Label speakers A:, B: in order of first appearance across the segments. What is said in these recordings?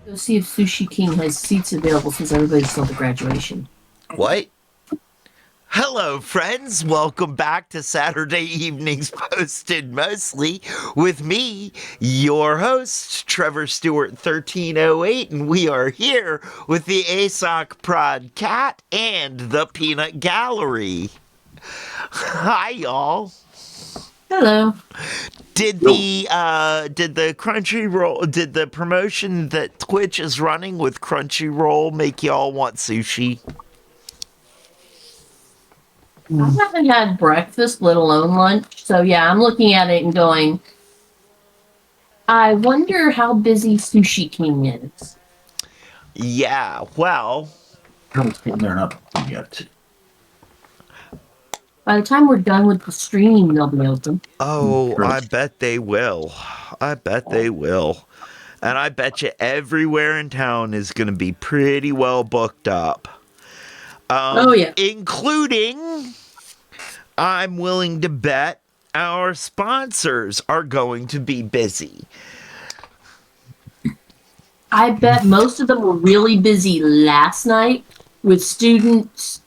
A: Go see if Sushi King has seats available since everybody's still at graduation.
B: What? Hello, friends. Welcome back to Saturday Evenings Posted Mostly with me, your host, Trevor Stewart 1308, and we are here with the ASOC Prod Cat and the Peanut Gallery. Hi, y'all.
A: Hello.
B: Did the Crunchyroll, did the promotion that Twitch is running with Crunchyroll make y'all want sushi?
A: I haven't had breakfast, let alone lunch. So yeah, I'm looking at it and going, I wonder how busy Sushi King is.
B: Yeah, well,
C: They're not yet.
A: By the time we're done with the stream, they'll be open.
B: oh, I bet they will. I bet they will. And I bet you everywhere in town is going to be pretty well booked up.
A: Oh yeah.
B: Including, I'm willing to bet, our sponsors are going to be busy.
A: I bet most of them were really busy last night with students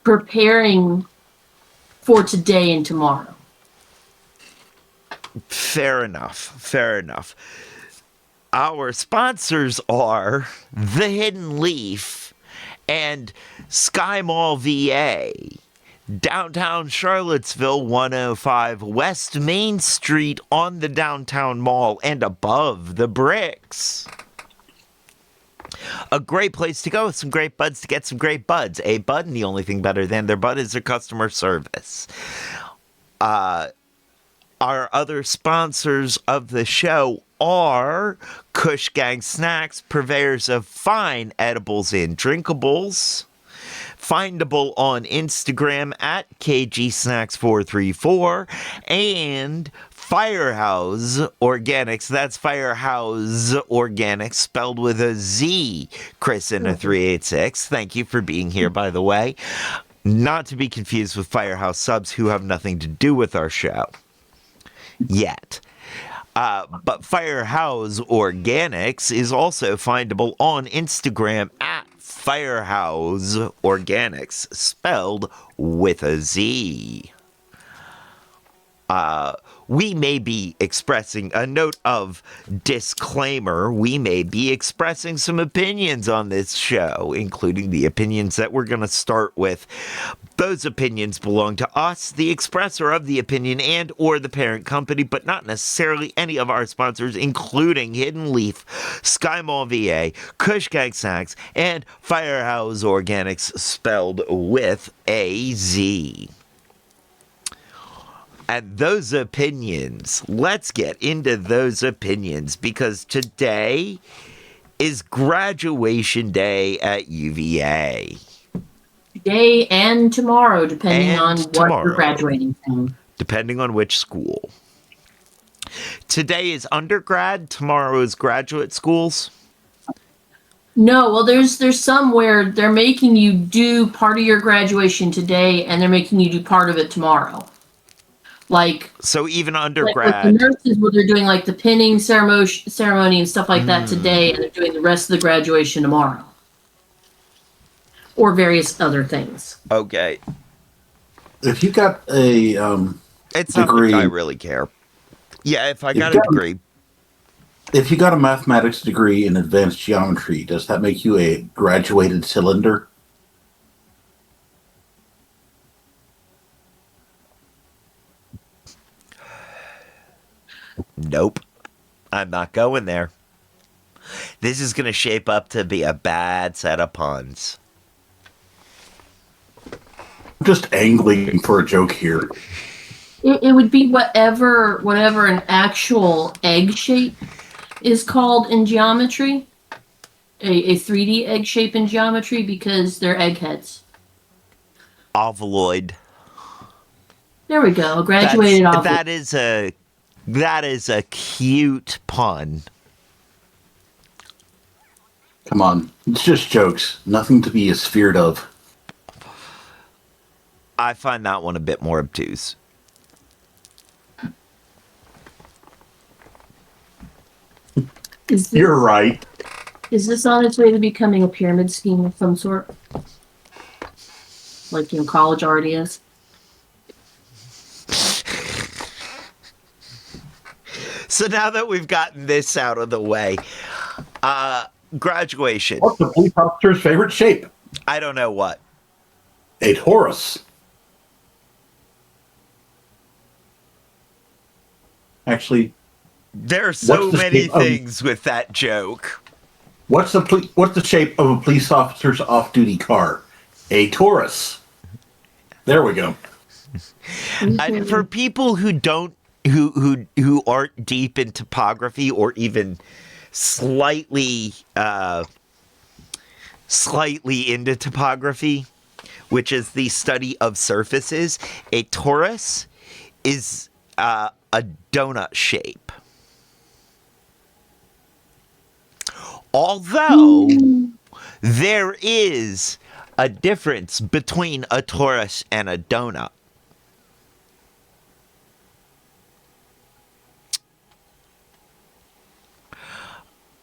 A: preparing for today and tomorrow.
B: Fair enough. Fair enough. Our sponsors are The Hidden Leaf and Sky Mall VA, downtown Charlottesville, 105 West Main Street on the downtown mall and above the bricks. A great place to go with some great buds to get some great buds. A bud, and the only thing better than their bud is their customer service. Our other sponsors of the show are Kush Gang Snacks, purveyors of fine edibles and drinkables. Findable on Instagram at KGSnacks434 and Firehouse Organics. That's Firehouse Organics spelled with a Z. Chris in a 386. Thank you for being here, by the way. Not to be confused with Firehouse Subs, who have nothing to do with our show yet. But Firehouse Organics is also findable on Instagram at Firehouse Organics, spelled with a Z. We may be expressing a note of disclaimer. We may be expressing some opinions on this show, including the opinions that we're going to start with. Those opinions belong to us, the expressor of the opinion and or the parent company, but not necessarily any of our sponsors, including Hidden Leaf, Sky Mall VA, Kush Gang Snacks, and Firehouse Organics, spelled with a Z. And those opinions, let's get into those opinions, because today is graduation day at UVA.
A: Today and tomorrow, depending
B: And
A: on
B: tomorrow.
A: what you're graduating from.
B: Depending on which school. Today is undergrad, tomorrow is graduate schools.
A: No, well, there's some where they're making you do part of your graduation today, and they're making you do part of it tomorrow. Like,
B: So even
A: like
B: undergrad.
A: with the nurses, where they're doing like the pinning ceremony and stuff like that today, and they're doing the rest of the graduation tomorrow, or various other things.
B: Okay.
C: If you got a
B: It's not
C: degree,
B: like I really care. Yeah, if I got a
C: you got-
B: degree.
C: if you got a mathematics degree in advanced geometry, does that make you a graduated cylinder?
B: Nope. I'm not going there. This is going to shape up to be a bad set of puns.
C: I'm just angling for a joke here.
A: It would be whatever an actual egg shape is called in geometry. A 3D egg shape in geometry, because they're eggheads.
B: Ovuloid.
A: There we go. Graduated off.
B: That is a cute pun.
C: Come on, it's just jokes. Nothing to be as feared of.
B: I find that one a bit more obtuse.
A: Is this,
C: You're right.
A: Is this on its way to becoming a pyramid scheme of some sort? Like, college already is?
B: So now that we've gotten this out of the way, graduation.
C: What's the police officer's favorite shape?
B: I don't know what.
C: A Taurus. Actually,
B: There are so
C: What's the
B: many
C: shape of-
B: things with that joke.
C: what's the shape of a police officer's off-duty car? A Taurus. There we go.
B: And for people who don't who aren't deep in topography or even slightly into topography, which is the study of surfaces, a torus is a donut shape. Although there is a difference between a torus and a donut.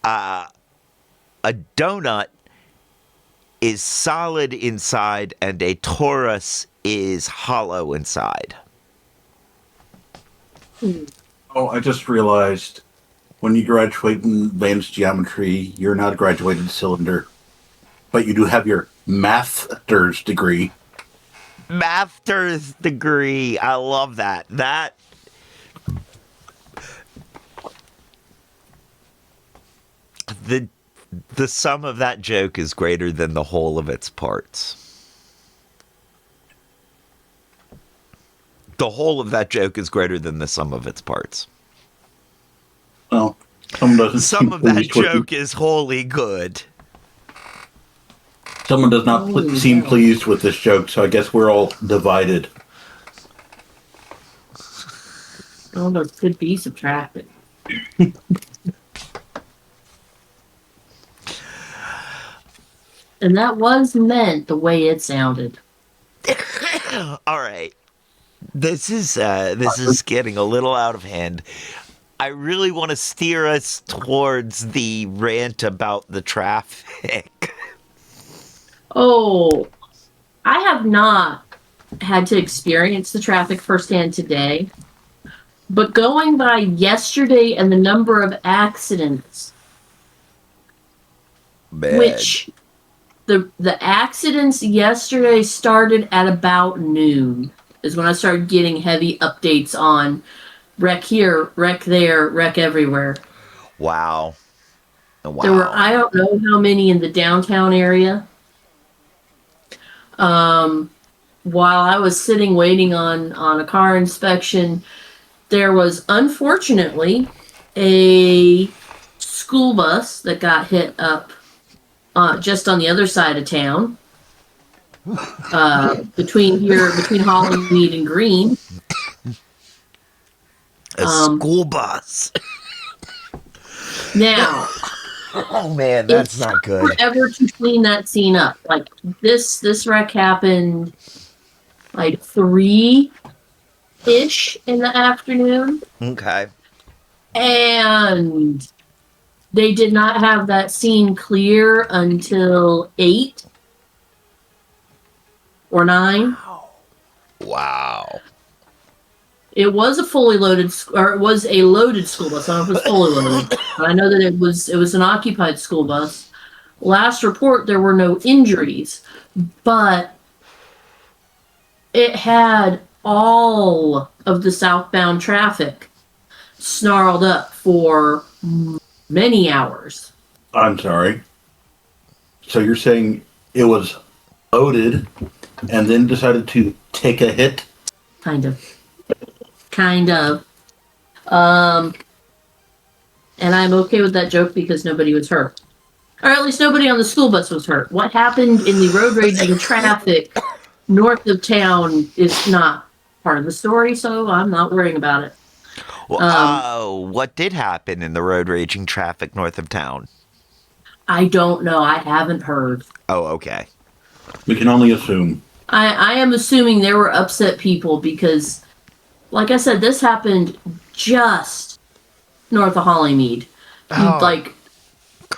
B: A donut is solid inside and a torus is hollow inside.
C: Oh, I just realized when you graduate in advanced geometry, you're not a graduated cylinder, but you do have your master's degree.
B: Master's degree. I love that. The sum of that joke is greater than the whole of its parts. The whole of that joke is greater than the sum of its parts.
C: Well, someone doesn't.
B: Some of that joke is wholly good.
C: Someone does not seem pleased with this joke, so I guess we're all divided.
A: Oh, those could be subtracted. And that was meant the way it sounded.
B: All right. This is getting a little out of hand. I really want to steer us towards the rant about the traffic.
A: Oh, I have not had to experience the traffic firsthand today, but going by yesterday and the number of accidents,
B: Man.
A: which the accidents yesterday started at about noon, is when I started getting heavy updates on wreck here, wreck there, wreck everywhere.
B: Wow.
A: There were, I don't know how many in the downtown area. While I was sitting waiting on a car inspection, there was unfortunately a school bus that got hit up just on the other side of town, between Hollymead and Green.
B: A school bus.
A: Now,
B: oh man, that's not good.
A: Forever to clean that scene up. Like this wreck happened like 3-ish in the afternoon.
B: Okay.
A: And they did not have that scene clear until 8 or 9.
B: Wow.
A: It was a fully loaded, or it was a loaded school bus. I don't know if it was fully loaded, but I know that it was an occupied school bus. Last report, there were no injuries, but it had all of the southbound traffic snarled up for many hours.
C: I'm sorry. So you're saying it was loaded and then decided to take a hit?
A: Kind of. And I'm okay with that joke because nobody was hurt. Or at least nobody on the school bus was hurt. What happened in the road raging traffic north of town is not part of the story, so I'm not worrying about it.
B: Well, what did happen in the road raging traffic north of town?
A: I don't know. I haven't heard.
B: Oh, okay.
C: We can only assume.
A: I am assuming there were upset people because, like I said, this happened just north of Hollymead.
B: Oh,
A: Like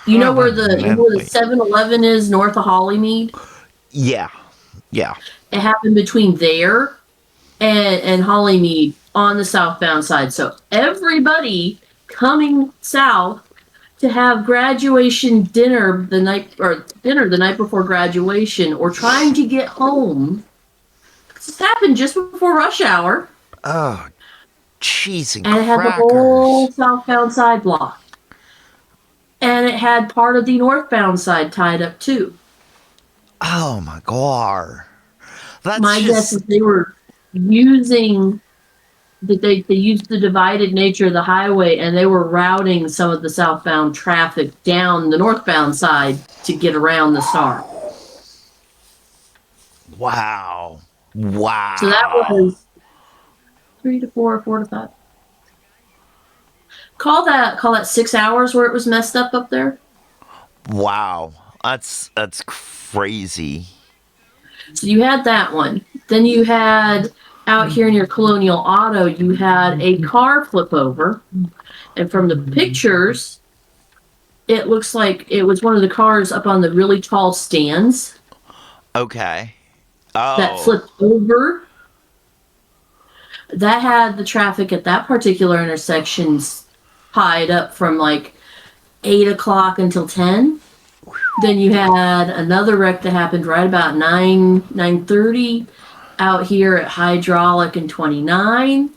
A: You know where the
B: 1
A: 7-Eleven is north of Hollymead?
B: Yeah. Yeah.
A: It happened between there and Hollymead on the southbound side. So everybody coming south to have graduation dinner the night before graduation, or trying to get home. This happened just before rush hour,
B: Oh, cheese and
A: and it had the
B: crackers.
A: whole southbound side blocked, and it had part of the northbound side tied up too.
B: Oh my god. That's
A: My guess
B: just
A: is they were using that they used the divided nature of the highway, and they were routing some of the southbound traffic down the northbound side to get around the star.
B: wow.
A: So that
B: Wow.
A: was 3 to 4, 4 to 5. Call that 6 hours where it was messed up there.
B: Wow. That's crazy.
A: So you had that one. Then you had out here near Colonial Auto, you had a car flip over, and from the pictures, it looks like it was one of the cars up on the really tall stands
B: Okay.
A: that
B: Oh.
A: flipped over. That had the traffic at that particular intersection tied up from like 8 o'clock until 10. Then you had another wreck that happened right about 9:30 out here at Hydraulic and 29.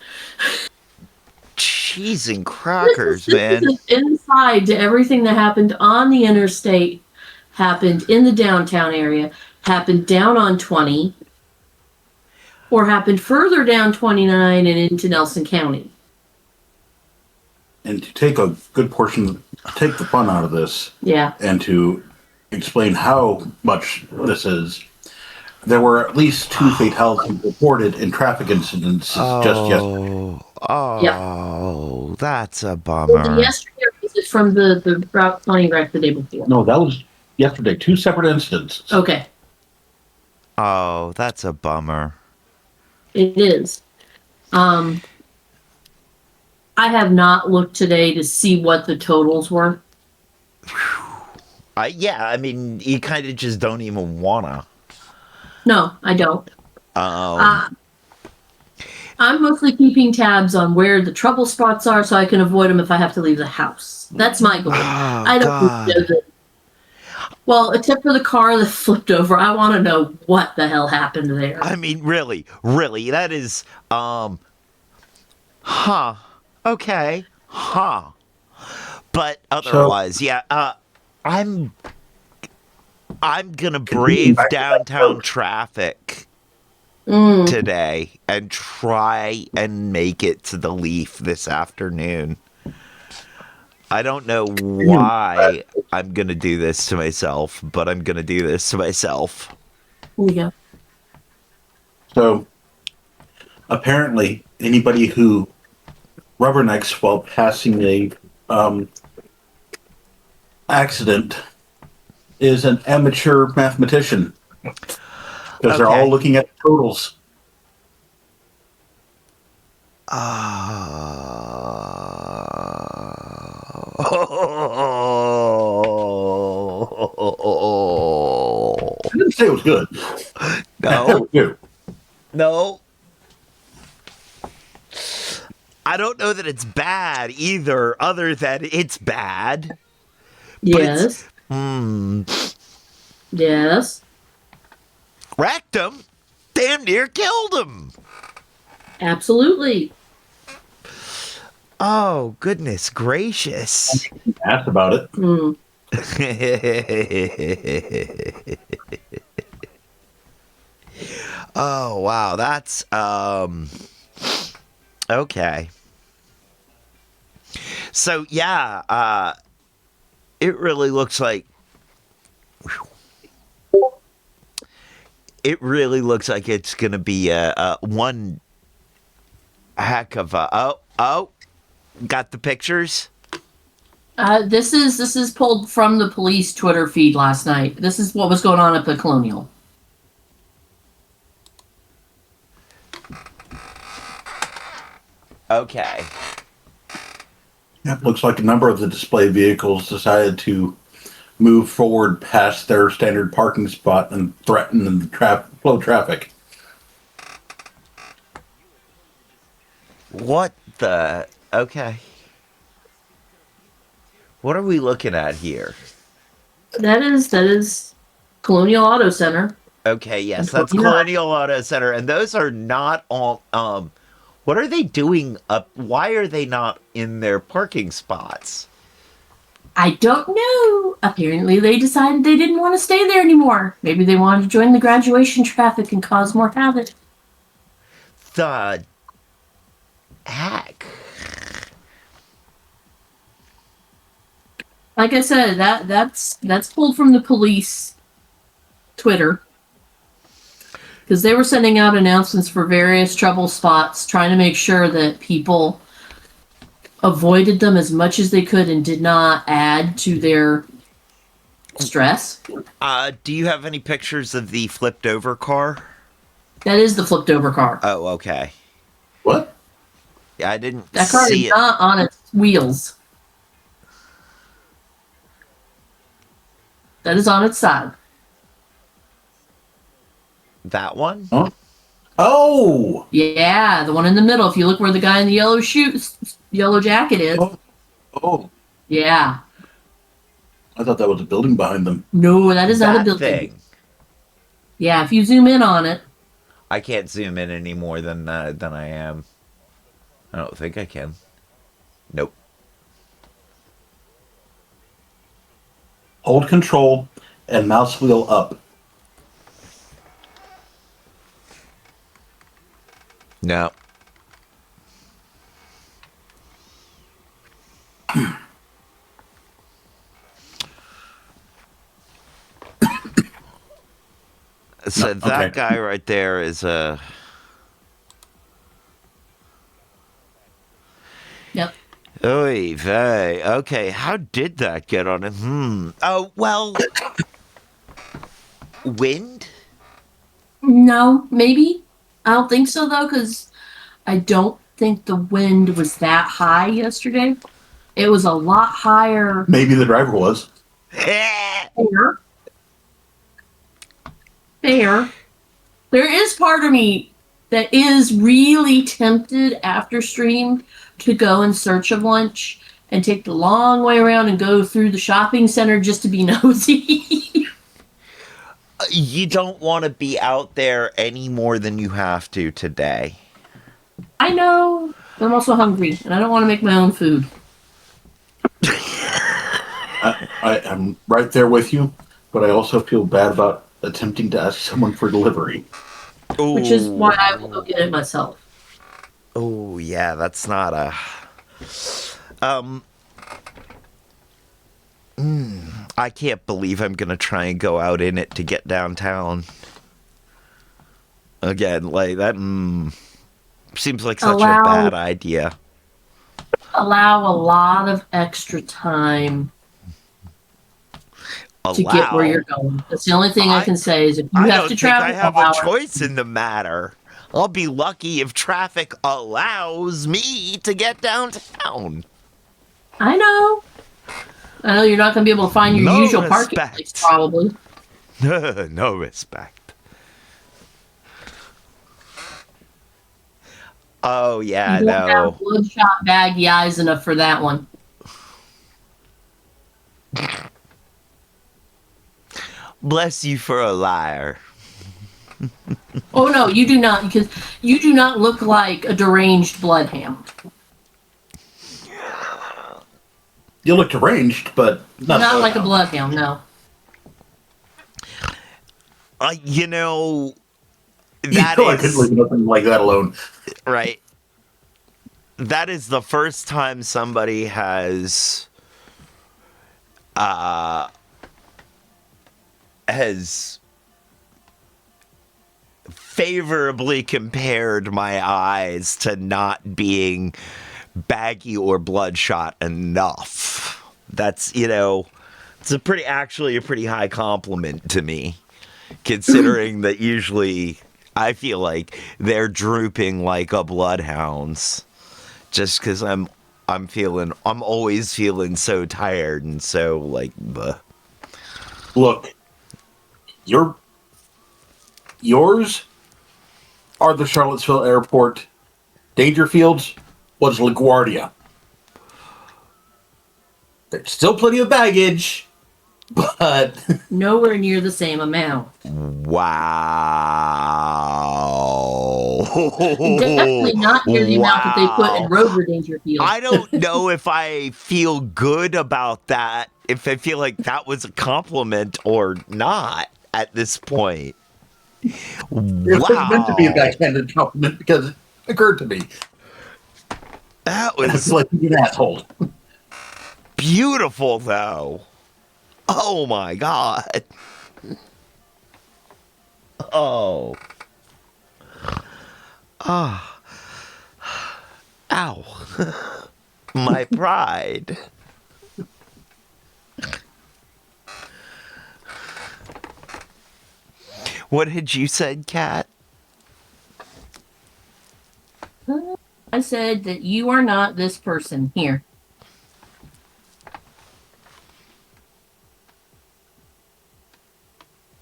B: Cheese and
A: This is
B: crackers,
A: this is
B: man.
A: an inside to everything that happened on the interstate, happened in the downtown area, happened down on 20, or happened further down 29 and into Nelson County.
C: And to take a good portion, take the fun out of this,
A: Yeah.
C: and to explain how much this is, there were at least 2 fatalities reported in traffic incidents just yesterday.
A: Yep.
B: Oh, that's a
A: Was it
B: bummer.
A: yesterday or was it from the Route 20 wreck the day before?
C: No, that was yesterday. 2 separate incidents.
A: Okay.
B: Oh, that's a bummer.
A: It is. I have not looked today to see what the totals were.
B: Yeah, I mean, you kind of just don't even wanna.
A: No, I don't.
B: Um,
A: I'm mostly keeping tabs on where the trouble spots are so I can avoid them if I have to leave the house. That's my goal.
B: oh
A: I don't know
B: God.
A: that. Well, except for the car that flipped over, I want to know what the hell happened there.
B: I mean, really, that is, huh. Okay. Huh. But otherwise, yeah, I'm gonna brave
C: Back to that
B: downtown
C: first.
B: traffic
A: Mm.
B: today and try and make it to the Leaf this afternoon. I don't know why I'm gonna do this to myself, but I'm gonna do this to myself.
A: Yeah.
C: So apparently, anybody who rubbernecks while passing a accident is an amateur mathematician because they're all
B: Okay.
C: looking at the totals. I didn't say it was good.
B: No,
C: You.
B: no. I don't know that it's bad either, other than it's bad. But it's,
A: Yes. Yes.
B: wrecked him. Damn near killed him.
A: Absolutely.
B: Oh, goodness gracious.
C: Asked about it.
A: Mm.
B: Oh, wow. That's, okay. So, yeah, it really looks like it's gonna be a one heck of a got the pictures.
A: This is pulled from the police Twitter feed last night. This is what was going on at the Colonial.
B: Okay.
C: It looks like a number of the display vehicles decided to move forward past their standard parking spot and threaten the flow of traffic.
B: What the? Okay. What are we looking at here?
A: That is Colonial Auto Center.
B: Okay, yes,
A: And
B: that's
A: 29.
B: Colonial Auto Center, and those are not all. What are they doing up? Why are they not in their parking spots?
A: I don't know. Apparently, they decided they didn't want to stay there anymore. Maybe they wanted to join the graduation traffic and cause more havoc.
B: The heck?
A: Like I said, that's pulled from the police Twitter. Because they were sending out announcements for various trouble spots, trying to make sure that people avoided them as much as they could and did not add to their stress.
B: Do you have any pictures of the flipped over car?
A: That is the flipped over car.
B: Oh, okay.
C: What?
B: Yeah, I didn't
A: That car
B: see
A: is
B: it.
A: not on its wheels. That is on its side.
B: That one?
C: Huh? Oh!
A: Yeah, the one in the middle. If you look where the guy in the yellow jacket is.
C: Oh.
A: Yeah.
C: I thought that was a building behind them.
A: No, that is not a
B: That
A: building.
B: thing.
A: Yeah, if you zoom in on it.
B: I can't zoom in any more than I am. I don't think I can. Nope.
C: Hold control and mouse wheel up.
B: No. So that
C: okay.
B: guy right there is a.
A: Yep.
B: Oy vey. Okay, how did that get on him? Oh, well. Wind?
A: No, maybe. I don't think so, though, because I don't think the wind was that high yesterday. It was a lot higher.
C: Maybe the driver was.
A: Fair. Fair. There is part of me that is really tempted after stream to go in search of lunch and take the long way around and go through the shopping center just to be nosy.
B: You don't want to be out there any more than you have to today.
A: I know. But I'm also hungry, and I don't want to make my own food.
C: I am right there with you, but I also feel bad about attempting to ask someone for delivery.
B: Ooh.
A: Which is why I will go get it myself.
B: Oh, yeah, that's not a... I can't believe I'm gonna try and go out in it to get downtown. Again, like, that, seems like such a bad idea.
A: Allow a lot of extra time to get where you're going. That's the only thing I can say is if you have to travel,
B: I have a choice in the matter. I'll be lucky if traffic allows me to get downtown.
A: I know you're not going to be able to find your usual parking place, probably.
B: No respect. Oh, yeah,
A: you don't
B: no.
A: have bloodshot baggy eyes enough for that one.
B: Bless you for a liar.
A: Oh, no, you do not, because you do not look like a deranged bloodhound.
C: You look deranged, but
A: not like a bloodhound, no.
B: You know,
C: I couldn't leave nothing like that alone.
B: Right. That is the first time somebody has favorably compared my eyes to not being baggy or bloodshot enough. That's, it's actually a pretty high compliment to me, considering that usually I feel like they're drooping like a bloodhound's, just because I'm always feeling so tired and so bleh.
C: Look, your yours are the Charlottesville Airport. Dangerfield's was LaGuardia. There's still plenty of baggage, but
A: Nowhere near the same amount.
B: Wow.
A: Definitely not near the amount that they put in
B: Wow.
A: Rover Dangerfield.
B: I don't know if I feel good about that, if I feel like that was a compliment or not at this point.
C: it was meant to be a
B: Wow.
C: backhanded compliment because it occurred to me.
B: That
C: And I
B: was
C: feel like an asshole.
B: beautiful, though. Oh my God. Oh. Ah. Ow. My pride. What had you said, Kat?
A: I said that you are not this person here.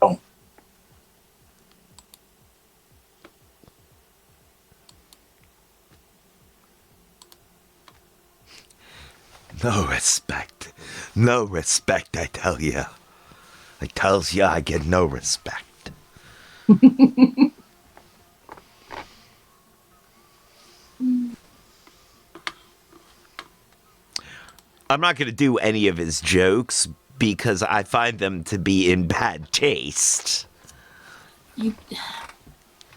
C: Oh,
B: No respect. No respect, I tell ya. I tells ya I get no respect. I'm not going to do any of his jokes because I find them to be in bad taste.
A: You,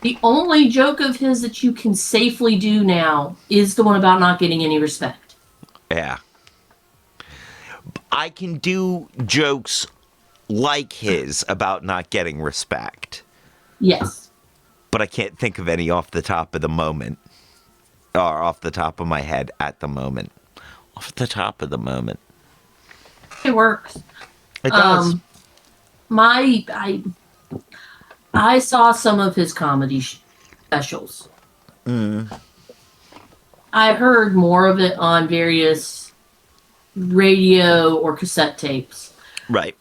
A: the only joke of his that you can safely do now is the one about not getting any respect.
B: Yeah. I can do jokes like his about not getting respect,
A: Yes.
B: but I can't think of any off the top of the moment. Or off the top of my head at the moment. Off the top of the moment.
A: It works.
B: It does.
A: My I saw some of his comedy specials. I heard more of it on various radio or cassette tapes.
B: Right.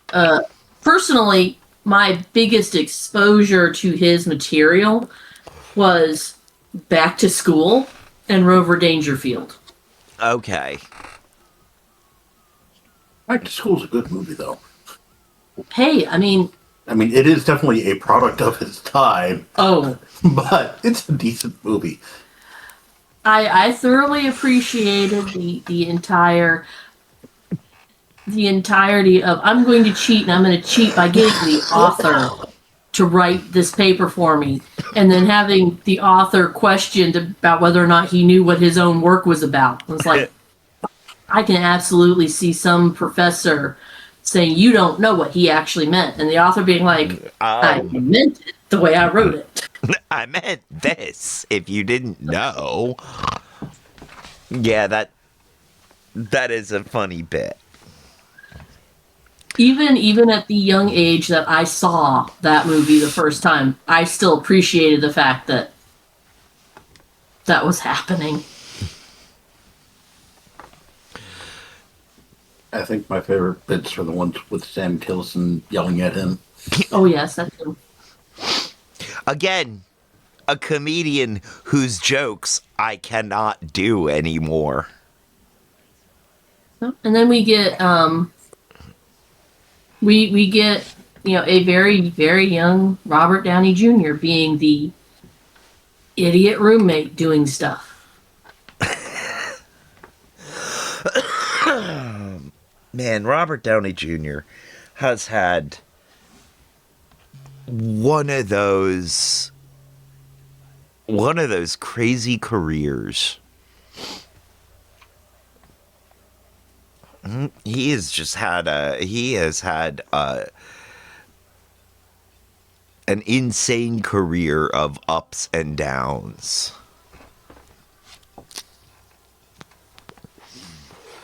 A: Personally, my biggest exposure to his material was Back to School and Rover Dangerfield.
B: Okay.
C: Back to School's a good movie, though.
A: Hey, I mean,
C: It is definitely a product of its time,
A: oh,
C: but it's a decent movie.
A: I thoroughly appreciated the entirety of I'm going to cheat and I'm going to cheat by getting the author to write this paper for me, and then having the author questioned about whether or not he knew what his own work was about. It's like, I can absolutely see some professor saying you don't know what he actually meant, and the author being like, I meant it the way I wrote it.
B: I meant this, if you didn't know. Yeah, that is a funny bit.
A: Even at the young age that I saw that movie the first time, I still appreciated the fact that that was happening.
C: I think my favorite bits are the ones with Sam Kinison yelling at him.
A: Oh yes, that's true.
B: Again, a comedian whose jokes I cannot do anymore.
A: And then we get we get, a very, very young Robert Downey Jr. being the idiot roommate doing stuff.
B: Man, Robert Downey Jr. has had one of those crazy careers. He has had an insane career of ups and downs.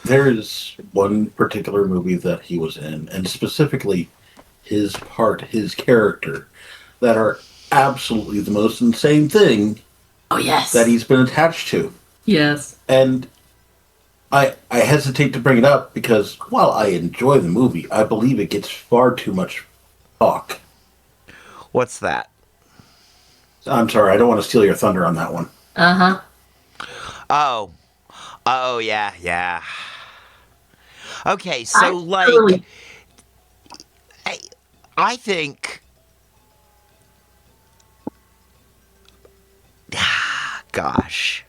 C: There is one particular movie that he was in, and specifically his character, that are absolutely the most insane thing
A: Oh yes.
C: that he's been attached to.
A: Yes.
C: And I hesitate to bring it up because while I enjoy the movie, I believe it gets far too much talk.
B: What's that?
C: I'm sorry, I don't want to steal your thunder on that one.
A: Uh-huh.
B: Oh. Oh, yeah, yeah. Okay,
A: I
B: so, like,
A: thoroughly
B: I, I think... Gosh.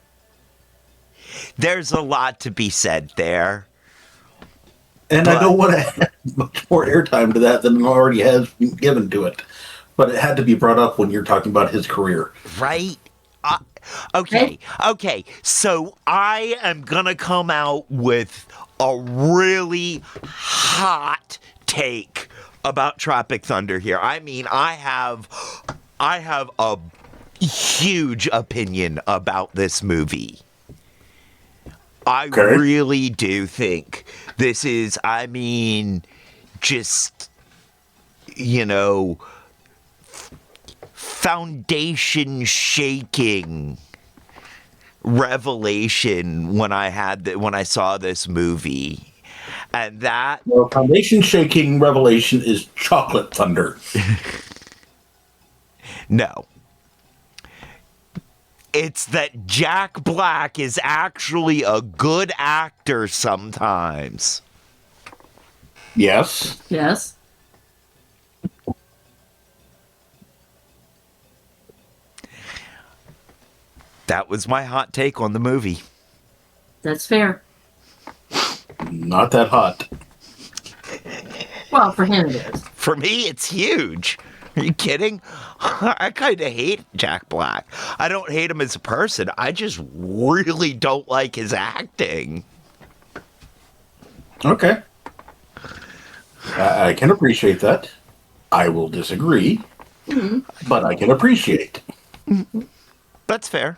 B: There's a lot to be said there.
C: And I
B: But,
C: don't want to add much more airtime to that than already has been given to it. But it had to be brought up when you're talking about his career.
B: right? Uh,
A: I,
B: okay. So I am gonna come out with a really hot take about Tropic Thunder here. I mean, I have a huge opinion about this movie. I
C: Okay.
B: really do think this is, I mean, just, you know, foundation shaking revelation when when I saw this movie. And that
C: Well, foundation shaking revelation is chocolate thunder.
B: no. It's that Jack Black is actually a good actor sometimes.
C: Yes.
A: yes.
B: That was my hot take on the movie.
A: That's fair.
C: Not that hot.
A: Well, for him it is.
B: For me, it's huge. Are you kidding? I kind of hate Jack Black. I don't hate him as a person. I just really don't like his acting.
C: Okay. I can appreciate that. I will disagree,
A: Mhm.
C: but I can appreciate.
B: That's fair.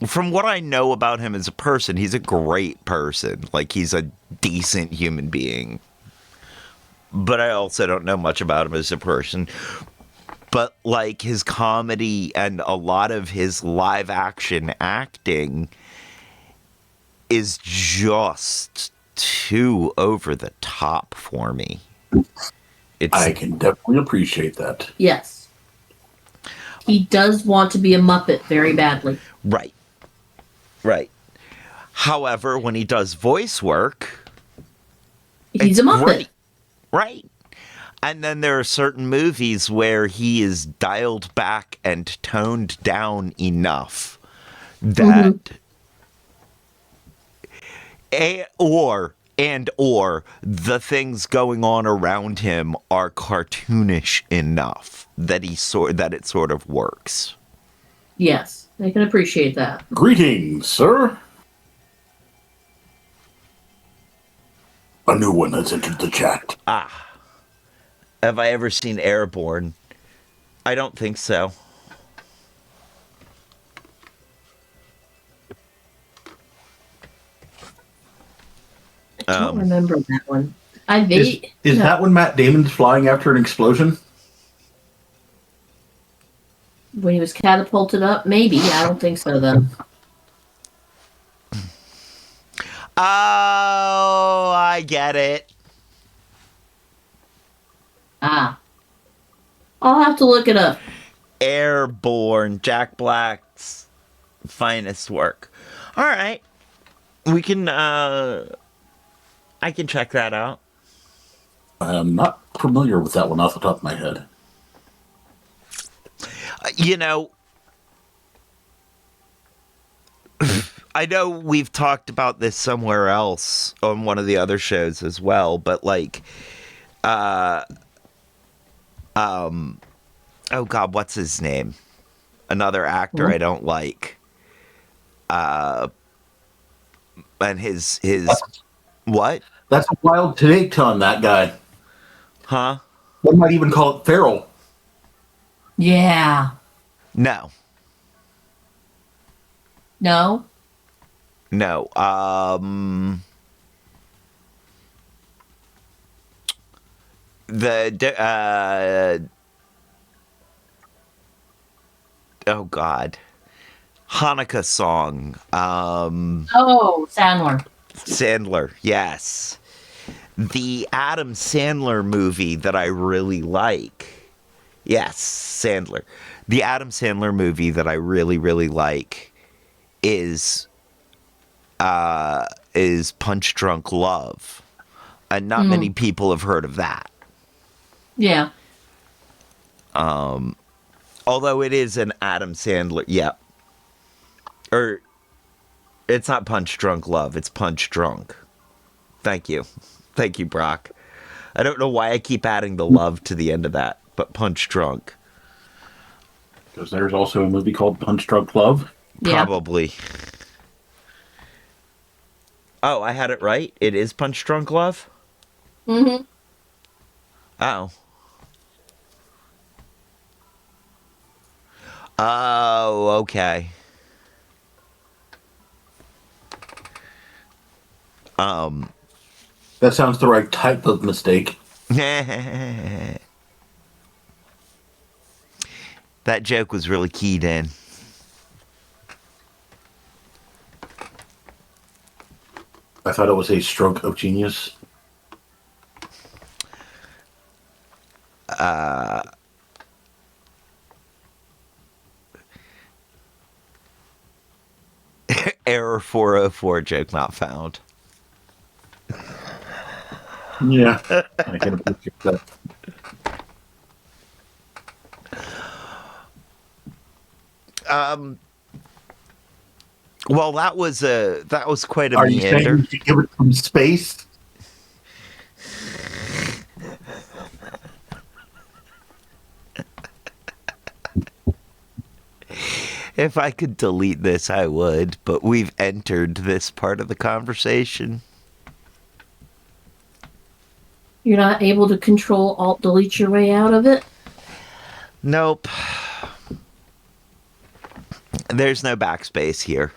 B: From what I know about him as a person, he's a great person. Like, he's a decent human being. But I also don't know much about him as a person. But, like, his comedy and a lot of his live action acting is just too over the top for me. It's
C: I can definitely appreciate that.
A: Yes. He does want to be a Muppet very badly.
B: right. Right. However, when he does voice work,
A: He's
B: it's
A: a Muppet.
B: great. Right. And then there are certain movies where he is dialed back and toned down enough that or the things going on around him are cartoonish enough that that it sort of works.
A: Yes, I can appreciate that.
C: Greetings, sir. A new one has entered the chat.
B: Have I ever seen Airborne? I don't think so.
A: I don't remember that one. I
C: Is that when Matt Damon's flying after an explosion?
A: when he was catapulted up? Maybe. I don't think so though.
B: Oh, I get it.
A: Ah. I'll have to look it up.
B: Airborne, Jack Black's finest work. All right. We can I can check that out.
C: I'm not familiar with that one off the top of my head.
B: You know, I know we've talked about this somewhere else on one of the other shows as well, but like oh god, what's his name? Another actor I don't like. And his what?
C: That's a wild take on that guy.
B: Huh?
C: One might even call it feral.
A: Yeah.
B: No.
A: No?
B: No. Oh god. Hanukkah song.
A: Oh, Sandler.
B: Sandler, yes. The Adam Sandler movie that I really like. Yes, Sandler. The Adam Sandler movie that I really, really like is Punch Drunk Love. And not many people have heard of that.
A: Yeah.
B: Although it is an Adam Sandler, yep. Or it's not Punch Drunk Love, it's Punch Drunk. Thank you. Thank you, Brock. I don't know why I keep adding the love to the end of that, but Punch Drunk.
C: Because there's also a movie called Punch Drunk Love.
A: Yeah.
B: Probably. Oh, I had it right? It is Punch Drunk Love?
A: Mm-hmm.
B: Oh. Oh, okay.
C: That sounds the right type of mistake.
B: That joke was really keyed in.
C: I thought it was a stroke of genius.
B: Error 404, joke not found.
C: Yeah, I can appreciate that.
B: Well, that was quite a
C: Are you saying
B: meander.
C: you should give it some space?
B: If I could delete this, I would, but we've entered this part of the conversation.
A: You're not able to control alt delete your way out of it?
B: Nope. There's no backspace here.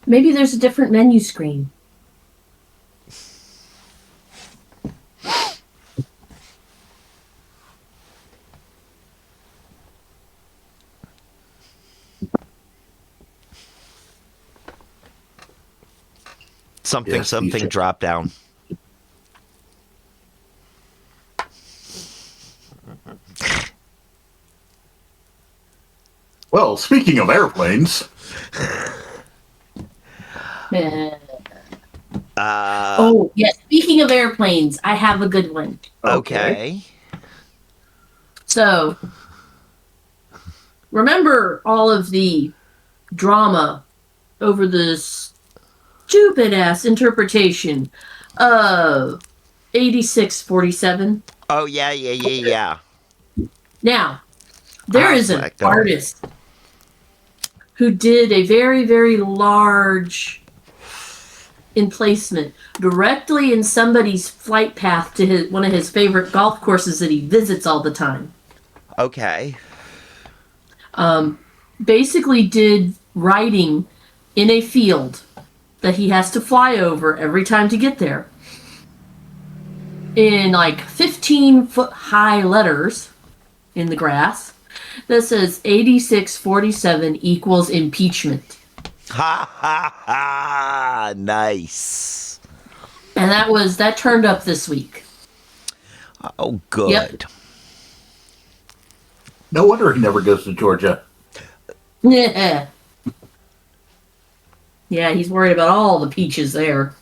A: Maybe there's a different menu screen.
B: Something,
C: Yes,
B: something
C: these-
B: drop down.
C: Well, speaking of airplanes,
A: Eh. Oh, yeah. Speaking of airplanes, I have a good one.
B: Okay.
A: So, remember all of the drama over the stupid ass interpretation of 8647?
B: Oh, yeah.
A: Now, there is an
B: Affleck, though.
A: artist who did a very, very large emplacement directly in somebody's flight path to one of his favorite golf courses that he visits all the time.
B: Okay.
A: Basically did writing in a field that he has to fly over every time to get there in like 15-foot high letters in the grass that says 8647 equals impeachment.
B: Ha ha ha! Nice.
A: And that turned up this week.
B: Oh, good.
A: Yep.
C: no wonder he never goes to Georgia.
A: Yeah. Yeah, he's worried about all the peaches there.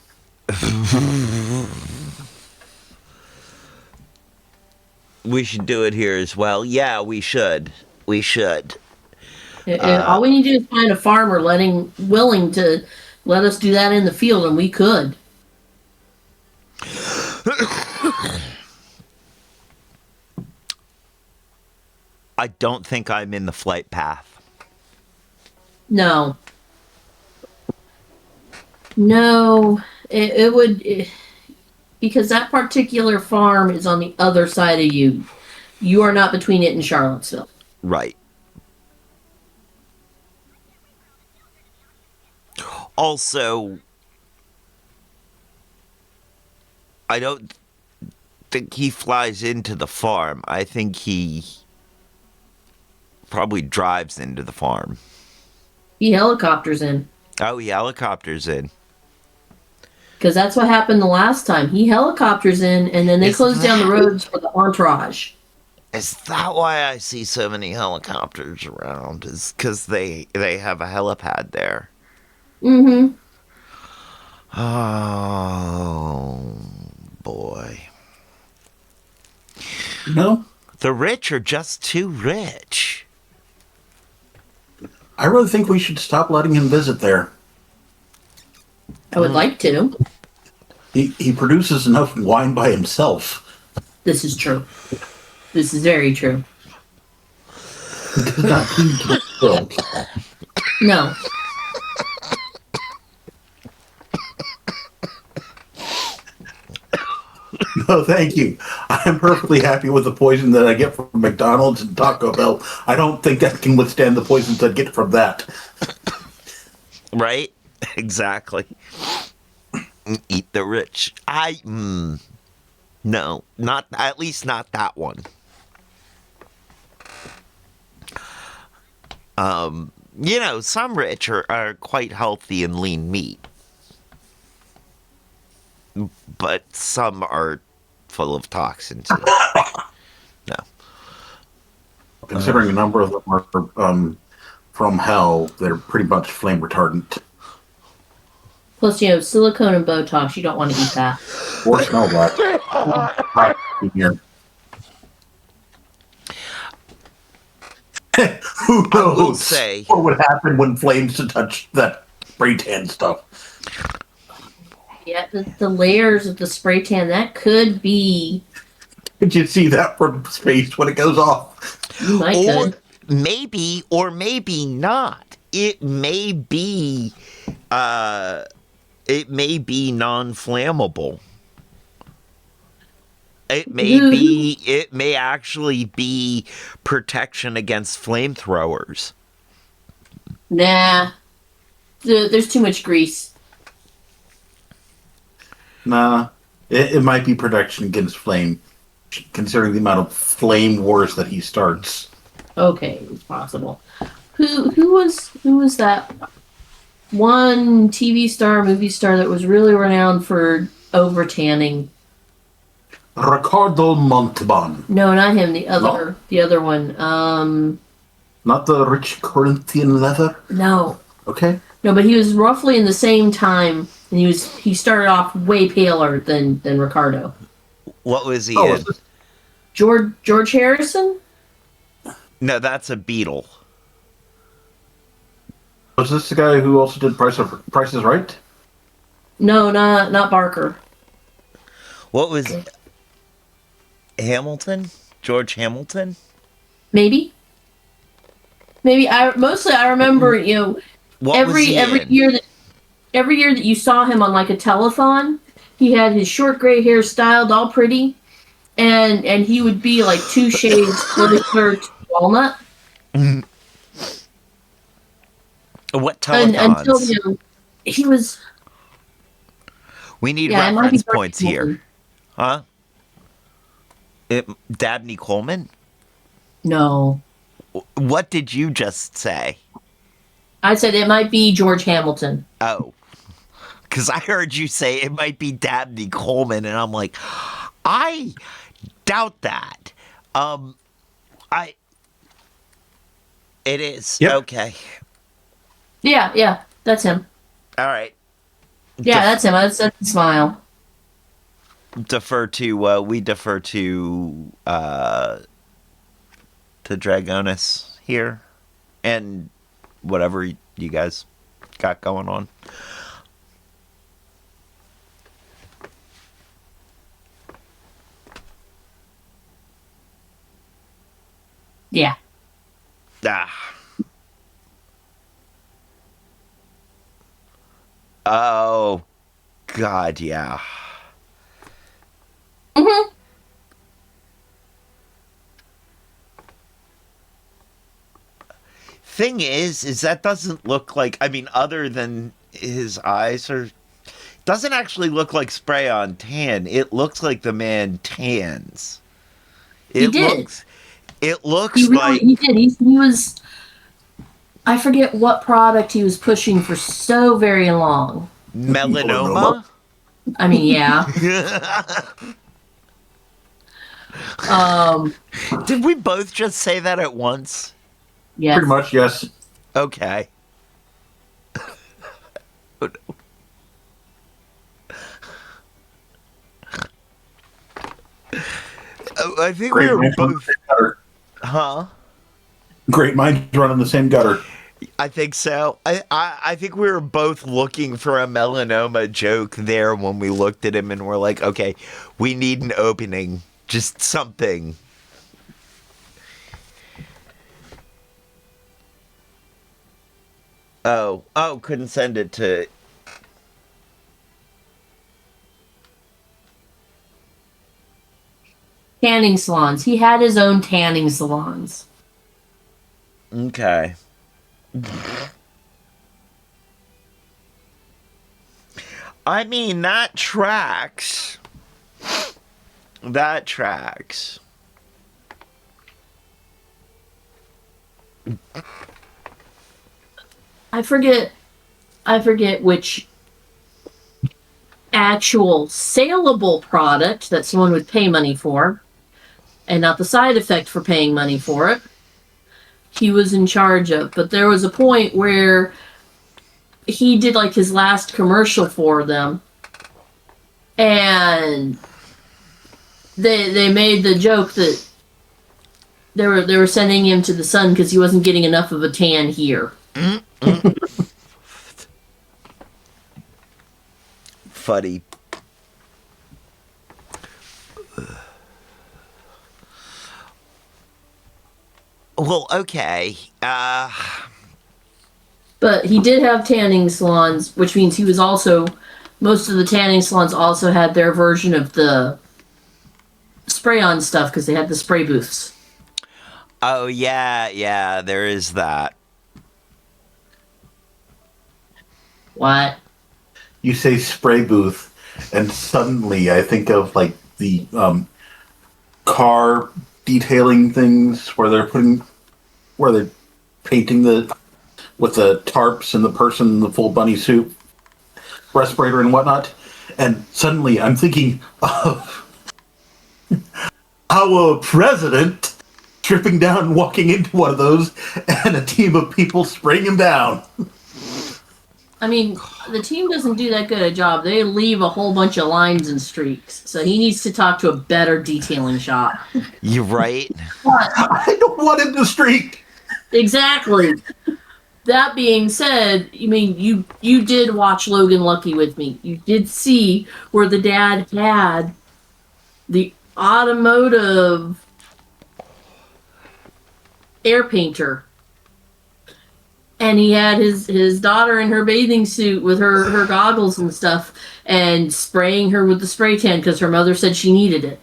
B: We should do it here as well. Yeah, we should. We should.
A: All we need to do is find a farmer willing to let us do that in the field, and we could.
B: I don't think I'm in the flight path.
A: No. No, it would, because that particular farm is on the other side of you. You are not between it and Charlottesville.
B: Right. Also, I don't think he flies into the farm. I think he probably drives into the farm.
A: He helicopters in.
B: Oh, he helicopters in.
A: Because that's what happened the last time. He helicopters in, and then they
B: Is
A: close down the
B: that-
A: roads for the entourage.
B: Is that why I see so many helicopters around? Is because they have a helipad there.
A: Mm-hmm.
B: Oh, boy.
C: No,
B: The rich are just too rich.
C: I really think we should stop letting him visit there.
A: I would like to.
C: He produces enough wine by himself.
A: This is true. This is very true.
C: He does not clean to the world.
A: No.
C: No, thank you. I am perfectly happy with the poison that I get from McDonald's and Taco Bell. I don't think that can withstand the poisons I get from that.
B: Right? Exactly. Eat the rich. No, not at least not that one. Some rich are quite healthy and lean meat. But some are full of toxins. No.
C: Considering a number of them are from hell, they're pretty much flame retardant.
A: Plus, silicone and Botox. You don't want to eat that.
C: Or smell that. Here. Who knows
B: will say-
C: what would happen when flames to touch that spray tan stuff?
A: Yeah, the layers of the spray tan, that could be...
C: Did you see that from space when it goes off?
A: You might
B: Or
A: could.
B: maybe not. It may be non-flammable. It may actually be protection against flamethrowers.
A: Nah. There's too much grease.
C: Nah, it might be protection against flame, considering the amount of flame wars that he starts.
A: Okay, it's possible. Who was that one TV star, movie star that was really renowned for over tanning?
C: Ricardo Montalban.
A: No, not him. The other one.
C: Not the rich Corinthian leather?
A: No,
C: Okay.
A: no, but he was roughly in the same time, and he started off way paler than Ricardo.
B: What was he
C: Oh,
B: in?
A: George Harrison?
B: No, that's a beetle.
C: was this the guy who also did Price is Right?
A: No, not Barker.
B: What was Hamilton? George Hamilton?
A: Maybe. I remember
B: What was
A: every
B: he in?
A: year that you saw him on like a telethon, he had his short gray hair styled all pretty, and he would be like 2 shades closer to walnut.
B: What telethons?
A: Until he was.
B: We need
A: Yeah, it might be
B: reference points
A: George
B: here.
A: Hamilton.
B: Huh? Dabney Coleman?
A: No,
B: What did you just say?
A: I said it might be George Hamilton.
B: Oh. Because I heard you say it might be Dabney Coleman, and I'm like, I doubt that. It is.
C: Yep.
B: Okay.
A: Yeah, that's him.
B: All right.
A: Yeah, that's him. That's a smile.
B: We defer to Dragonis here, and whatever you guys got going on.
A: Yeah.
B: Ah. Oh, God, yeah.
A: Mm-hmm.
B: Thing is that doesn't look like, I mean, other than his eyes doesn't actually look like spray on tan. It looks like the man tans.
A: He did.
B: It looks
A: He really
B: like
A: he did. He was. I forget what product he was pushing for so very long.
B: melanoma.
A: I mean, yeah. Um.
B: Did we both just say that at once?
C: Pretty
A: Yes.
C: much, yes.
B: Okay. I think we
C: Great
B: were
C: minds run in the
B: both.
C: same gutter.
B: Huh?
C: Great minds run in the same gutter.
B: I think so. I think we were both looking for a melanoma joke there when we looked at him and we're like, okay, we need an opening. Just something. Oh, couldn't send it to.
A: Tanning salons. He had his own tanning salons.
B: Okay. I mean, that tracks. That tracks.
A: I forget. I forget which actual saleable product that someone would pay money for, and not the side effect for paying money for it. He was in charge of, but there was a point where he did like his last commercial for them, and they made the joke that they were sending him to the sun because he wasn't getting enough of a tan here.
B: Funny. Well, okay.
A: But he did have tanning salons, which means he was also, most of the tanning salons also had their version of the spray-on stuff because they had the spray booths.
B: Oh, yeah, there is that.
A: What?
C: You say spray booth, and suddenly I think of like the car detailing things where they're painting the with the tarps and the person in the full bunny suit, respirator and whatnot. And suddenly I'm thinking of our president tripping down and walking into one of those and a team of people spraying him down.
A: I mean, the team doesn't do that good a job. They leave a whole bunch of lines and streaks. So he needs to talk to a better detailing shop.
B: You're right.
A: But
C: I don't want him to streak.
A: exactly. That being said, I mean, you did watch Logan Lucky with me. You did see where the dad had the automotive air painter. And he had his daughter in her bathing suit with her goggles and stuff and spraying her with the spray tan because her mother said she needed it.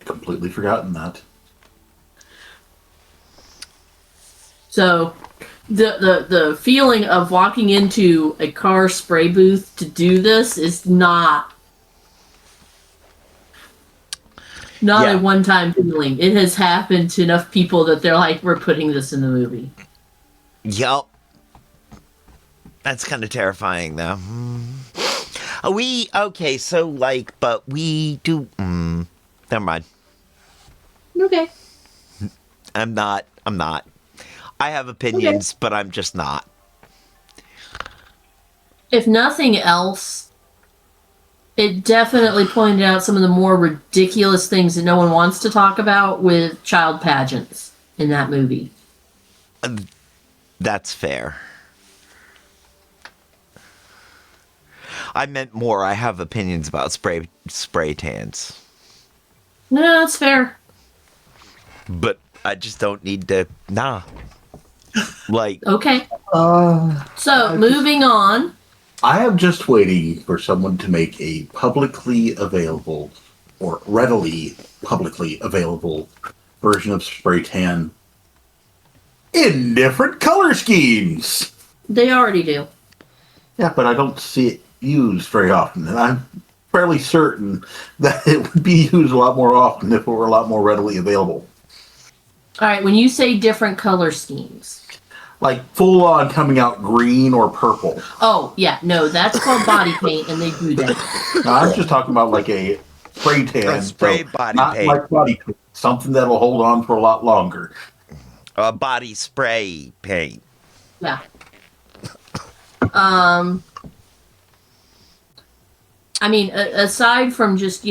C: Completely forgotten that.
A: So the feeling of walking into a car spray booth to do this is not
B: Yeah.
A: a one-time feeling. It has happened to enough people that they're like, we're putting this in the movie.
B: Yup. That's kind of terrifying, though. Okay, so, like, but we do. Never mind.
A: Okay.
B: I'm not. I have opinions, but I'm just not.
A: If nothing else, it definitely pointed out some of the more ridiculous things that no one wants to talk about with child pageants in that movie.
B: That's fair. I meant more. I have opinions about spray tans,
A: No, that's fair.
B: but I just don't need to. Nah. Like,
A: Okay. So, moving on.
C: I am just waiting for someone to make a publicly available or readily publicly available version of spray tan in different color schemes.
A: They already do.
C: Yeah, but I don't see it used very often, and I'm fairly certain that it would be used a lot more often if it were a lot more readily available.
A: All right, when you say different color schemes.
C: Like full on coming out green or purple.
A: Oh, yeah, no, that's called body paint, and they do that.
C: Now, I'm just talking about like a spray tan.
B: A spray
C: so
B: body
C: not
B: paint.
C: like body paint. Something that'll hold on for a lot longer.
B: A body spray paint.
A: Yeah. I mean, aside from just,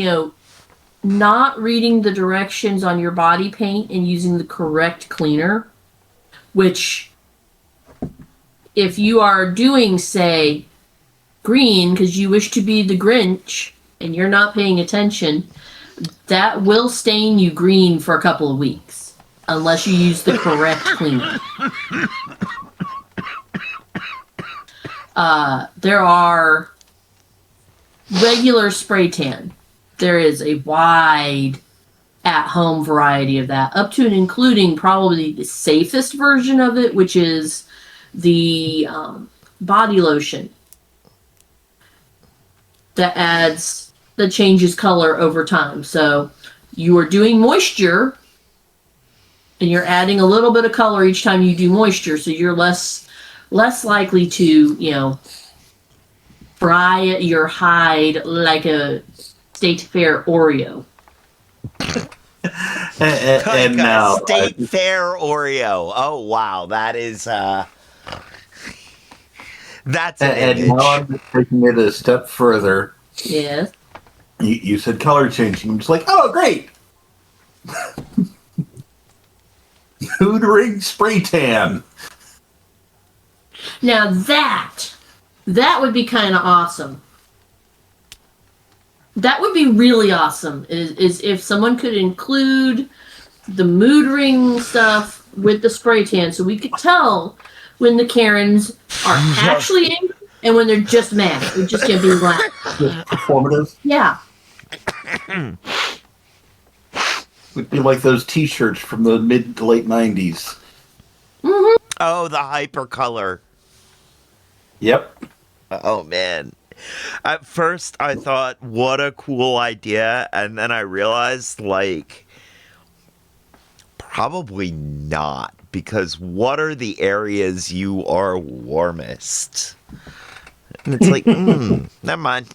A: not reading the directions on your body paint and using the correct cleaner, which, if you are doing, say, green because you wish to be the Grinch and you're not paying attention, that will stain you green for a couple of weeks unless you use the correct cleaner. There are regular spray tan. There is a wide at-home variety of that, up to and including probably the safest version of it, which is the body lotion that changes color over time. So you are doing moisture and you're adding a little bit of color each time you do moisture, so you're less likely to, fry your hide like a State Fair Oreo.
C: And now
B: State Fair Oreo. Oh wow, that is that's an
C: and
B: image.
C: now I'm just taking it a step further.
A: Yes.
C: You said color changing. I'm just like, oh great. Hootering spray tan.
A: Now that would be kind of awesome. That would be really awesome. Is if someone could include the mood ring stuff with the spray tan, so we could tell when the Karens are actually angry and when they're just mad. They're just gonna be like
C: Performative.
A: Yeah.
C: Would be like those T-shirts from the mid to late '90s.
A: Mm-hmm.
B: Oh, the hypercolor.
C: Yep.
B: Oh man. At first I thought what a cool idea, and then I realized probably not, because what are the areas you are warmest? And it's like, never mind.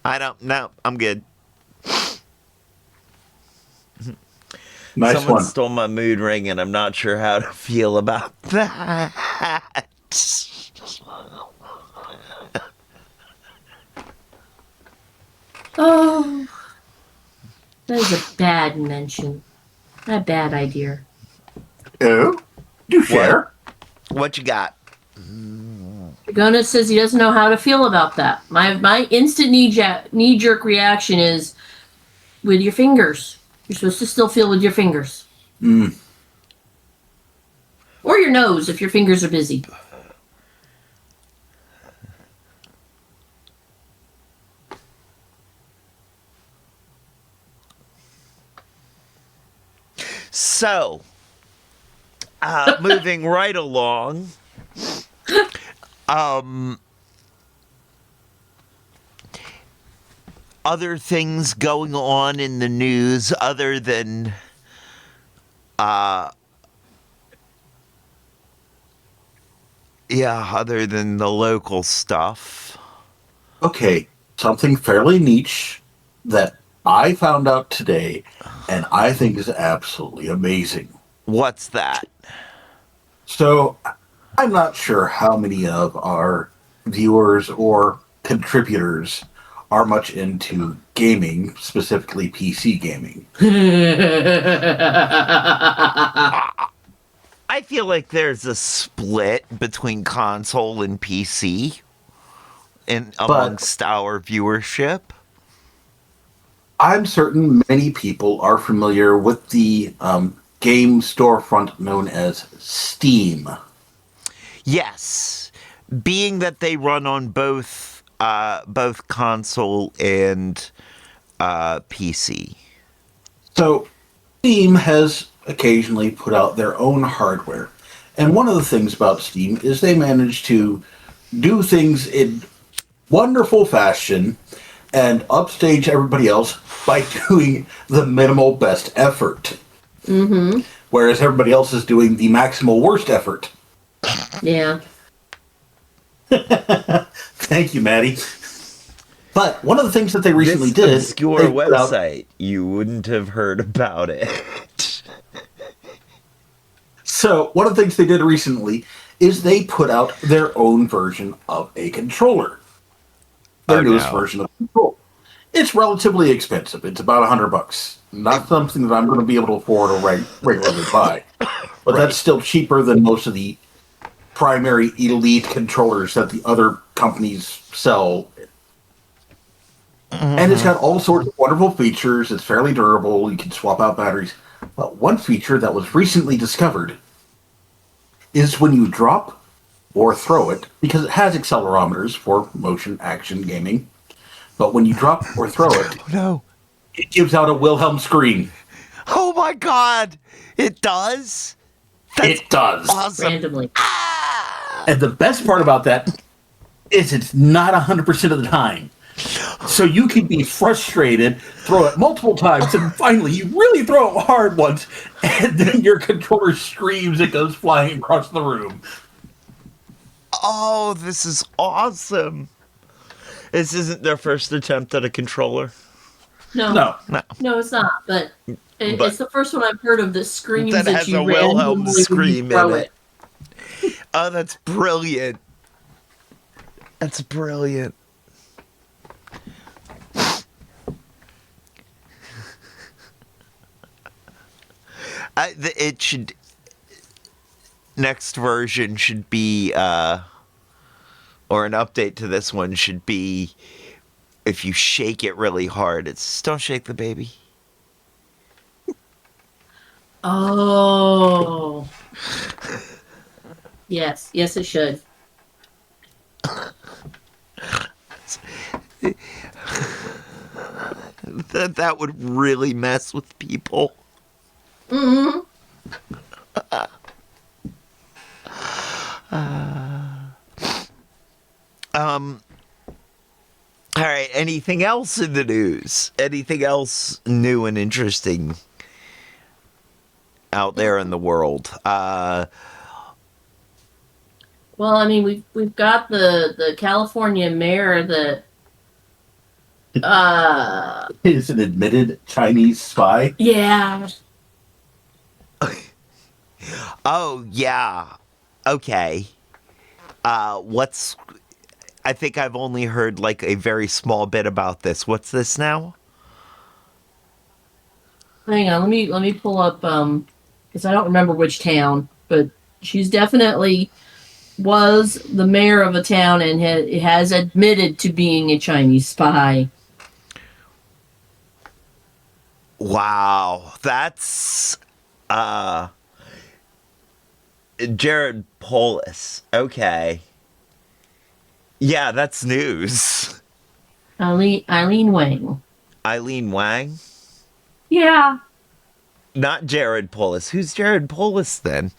B: I don't know. I'm good.
C: Nice
B: Someone
C: one.
B: stole my mood ring, and I'm not sure how to feel about that.
A: Oh, that is a bad invention. A bad idea.
C: Oh, do share.
B: What you got?
A: Gonus says he doesn't know how to feel about that. My instant knee jerk reaction is with your fingers. You're supposed to still feel with your fingers.
C: Mm.
A: Or your nose if your fingers are busy.
B: So, moving right along. Other things going on in the news other than other than the local stuff.
C: Okay, something fairly niche that I found out today, and I think is absolutely amazing.
B: What's that?
C: So, I'm not sure how many of our viewers or contributors are much into gaming, specifically PC gaming.
B: I feel like there's a split between console and PC amongst our viewership.
C: I'm certain many people are familiar with the game storefront known as Steam.
B: Yes, being that they run on both console and PC.
C: So, Steam has occasionally put out their own hardware. And one of the things about Steam is they manage to do things in wonderful fashion and upstage everybody else by doing the minimal best effort.
A: Mm-hmm.
C: Whereas everybody else is doing the maximal worst effort.
A: Yeah.
C: Thank you, Maddie. But one of the things that they recently
B: This
C: did,
B: obscure
C: they put out-
B: website, you wouldn't have heard about it.
C: so one of the things they did recently is they put out their own version of a controller. Their newest version of the controller. It's relatively expensive. It's about $100. Not something that I'm going to be able to afford or regularly buy. But that's still cheaper than most of the primary elite controllers that the other companies sell. And it's got all sorts of wonderful features. It's fairly durable. You can swap out batteries. But one feature that was recently discovered is when you drop or throw it, because it has accelerometers for motion action gaming, but when you drop or throw it,
B: Oh no.
C: it gives out a Wilhelm scream.
B: Oh my god! It does? That's
C: It does.
B: awesome.
A: Randomly.
C: And the best part about that is it's not 100% of the time. So you can be frustrated, throw it multiple times, and finally you really throw it hard once, and then your controller screams, it goes flying across the room.
B: Oh, this is awesome. This isn't their first attempt at a controller.
A: No,
C: No.
A: it's not. But
B: But-
A: it's the first one I've heard of that screams
B: That
A: that
B: has
A: you
B: a Wilhelm
A: randomly when you
B: scream
A: throw
B: in it. Oh, that's brilliant. That's brilliant. It should. Next version should be, or an update to this one should be, if you shake it really hard, it's don't shake the baby.
A: Oh. Yes, it should.
B: That would really mess with people.
A: Mm-hmm.
B: All right, anything else in the news? Anything else new and interesting out there in the world?
A: Well, I mean, we've got the California mayor that
C: Is an admitted Chinese spy.
A: yeah.
B: Oh, yeah. Okay. What's... I think I've only heard, like, a very small bit about this. What's this now?
A: Hang on, let me pull up because I don't remember which town, but she's definitely was the mayor of a town and has admitted to being a Chinese spy.
B: Wow. That's... Jared Polis. Okay. Yeah, that's news.
A: Eileen Wang.
B: Eileen Wang?
A: Yeah.
B: Not Jared Polis. Who's Jared Polis then?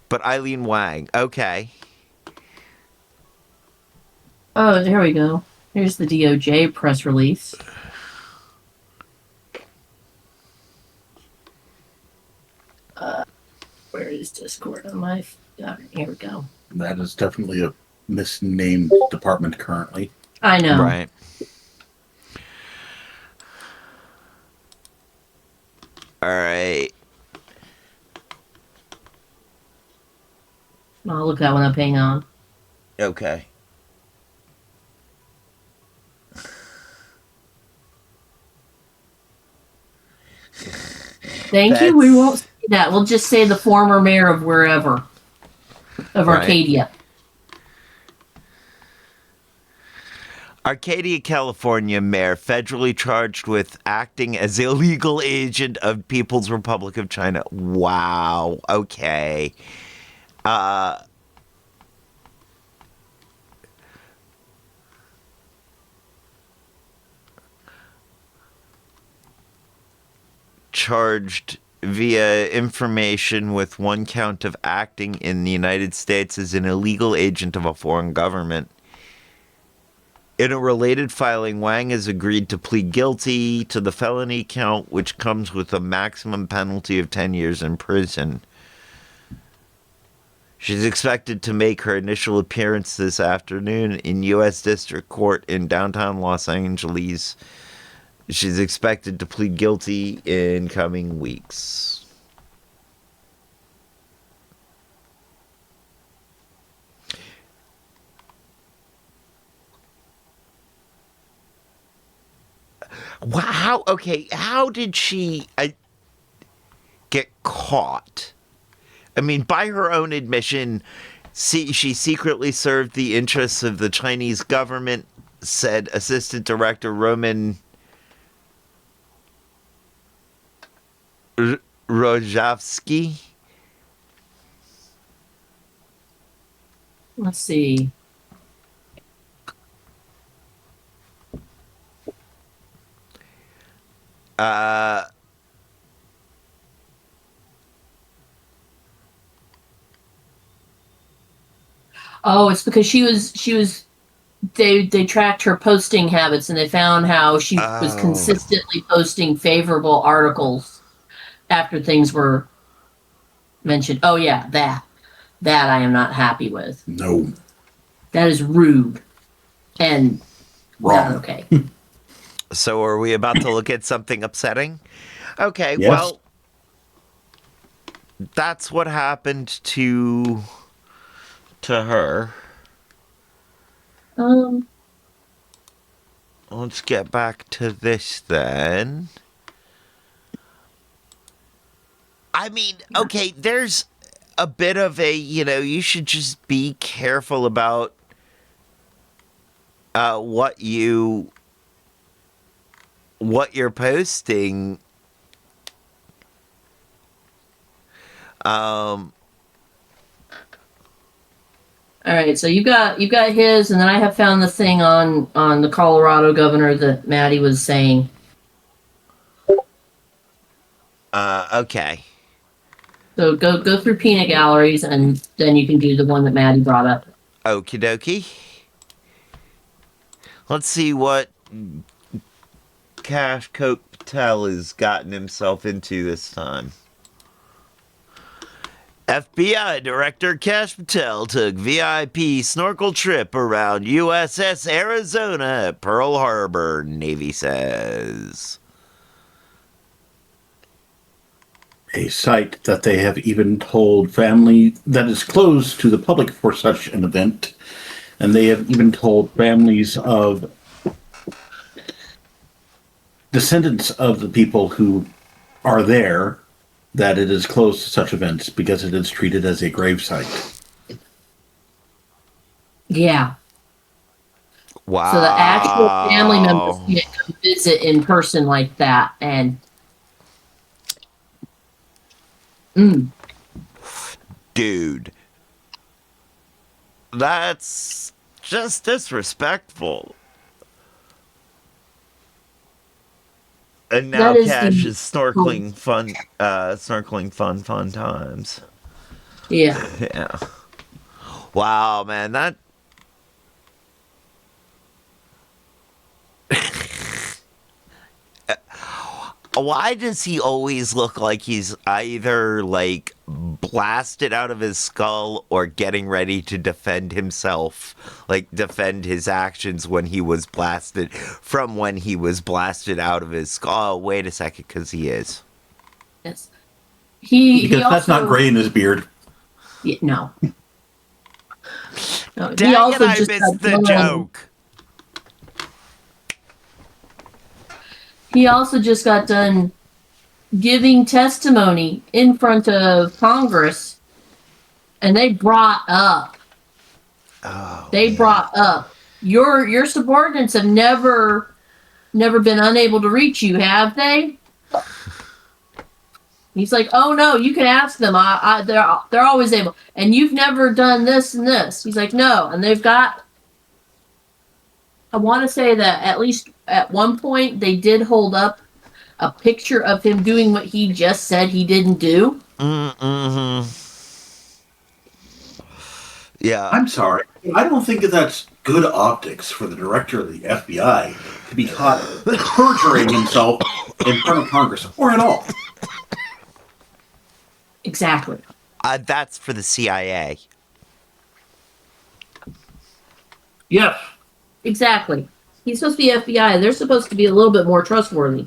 B: But Eileen Wang. Okay.
A: Oh, there we go. Here's the DOJ press release. Where is Discord on my... here we go.
C: That is definitely a misnamed department currently.
A: I know.
B: Right. All right.
A: I'll look that one up. Hang on.
B: Okay.
A: Thank you. We won't say that. We'll just say the former mayor of wherever. Of
B: Right.
A: Arcadia.
B: Arcadia, California mayor federally charged with acting as illegal agent of People's Republic of China. Wow. Okay. Charged via information with one count of acting in the United States as an illegal agent of a foreign government. In a related filing, Wang has agreed to plead guilty to the felony count, which comes with a maximum penalty of 10 years in prison. She's expected to make her initial appearance this afternoon in U.S. District Court in downtown Los Angeles. She's expected to plead guilty in coming weeks. Wow. Okay. How did she get caught? I mean, by her own admission, she secretly served the interests of the Chinese government, said Assistant Director Roman Rojavsky.
A: Let's see. Oh, it's because they tracked her posting habits, and they found how she was consistently posting favorable articles after things were mentioned. Oh yeah, that I am not happy with.
C: No.
A: That is rude and
C: Wrong.
A: not okay.
B: So are we about to look at something upsetting? Okay,
C: Yes.
B: well, that's what happened to her. Let's get back to this then. I mean, okay, there's a bit of a, you should just be careful about what you're posting.
A: All right, so you got his, and then I have found the thing on the Colorado governor that Maddie was saying.
B: Okay.
A: So go through peanut galleries, and then you can do the one that Maddie brought up.
B: Okie dokie. Let's see what Cash Coke Patel has gotten himself into this time. FBI Director Cash Patel took VIP snorkel trip around USS Arizona at Pearl Harbor, Navy says.
C: A site that they have even told family that is closed to the public for such an event. And they have even told families of descendants of the people who are there that it is closed to such events because it is treated as a gravesite.
A: Yeah.
B: Wow.
A: So the actual family members can't come visit in person like that, and
B: Dude. That's just disrespectful. And now Cash is snorkeling fun times.
A: Yeah.
B: Yeah. Wow, man, that why does he always look like he's either like blasted out of his skull or getting ready to defend himself, like defend his actions when he was blasted out of his skull? Oh, wait a second, because he is.
A: Yes.
C: Because
A: he
C: that's
A: also,
C: not gray in his beard.
A: Yeah, no. No,
B: Dang
A: he also
B: it, I
A: just
B: missed the joke.
A: He also just got done giving testimony in front of Congress, and they brought up your subordinates have never been unable to reach you, have they? He's like, oh no, you can ask them. They're always able, and you've never done this and this. He's like, no, and they've got. I want to say that at least at one point they did hold up a picture of him doing what he just said he didn't do.
B: Mm-hmm. Yeah.
C: I'm sorry. I don't think that that's good optics for the director of the FBI to be caught perjuring himself in front of Congress, or at all.
A: Exactly.
B: That's for the CIA.
C: Yes.
A: Exactly. He's supposed to be FBI. They're supposed to be a little bit more trustworthy.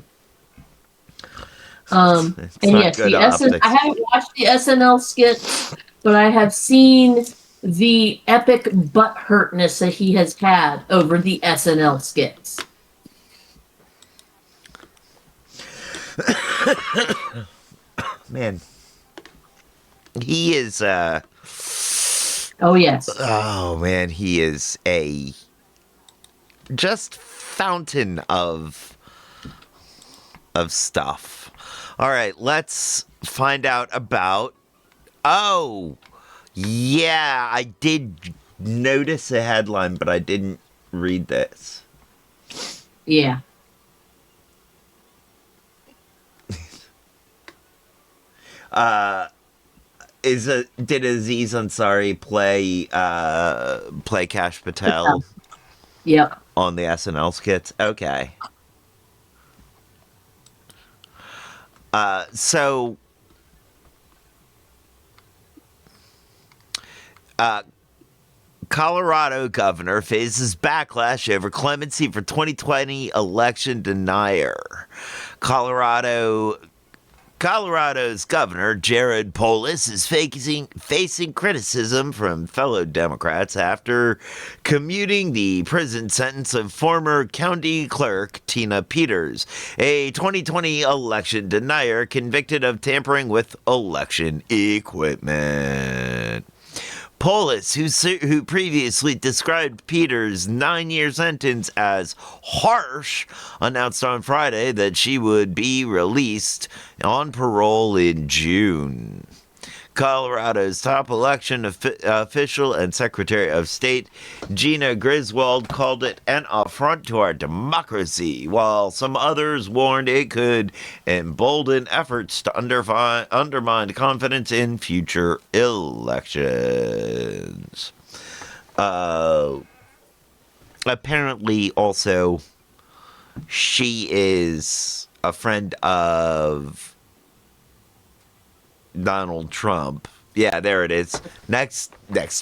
B: It's
A: And
B: not
A: yes,
B: good
A: I
B: optics.
A: haven't watched the SNL skits, but I have seen the epic butt hurtness that he has had over the SNL skits.
B: Man, he is.
A: Oh yes.
B: Oh man, he is a just fountain of stuff. All right, let's find out about. Oh, yeah, I did notice a headline, but I didn't read this.
A: Yeah.
B: Did Aziz Ansari play Kash Patel
A: Yep.
B: on the SNL skits? Okay. So Colorado governor faces backlash over clemency for 2020 election denier. Colorado's governor, Jared Polis, is facing criticism from fellow Democrats after commuting the prison sentence of former county clerk Tina Peters, a 2020 election denier convicted of tampering with election equipment. Polis, who previously described Peters' 9-year sentence as harsh, announced on Friday that she would be released on parole in June. Colorado's top election official and Secretary of State Gina Griswold called it an affront to our democracy, while some others warned it could embolden efforts to undermine confidence in future elections. Apparently, also, she is a friend of Donald Trump. Yeah, there it is. Next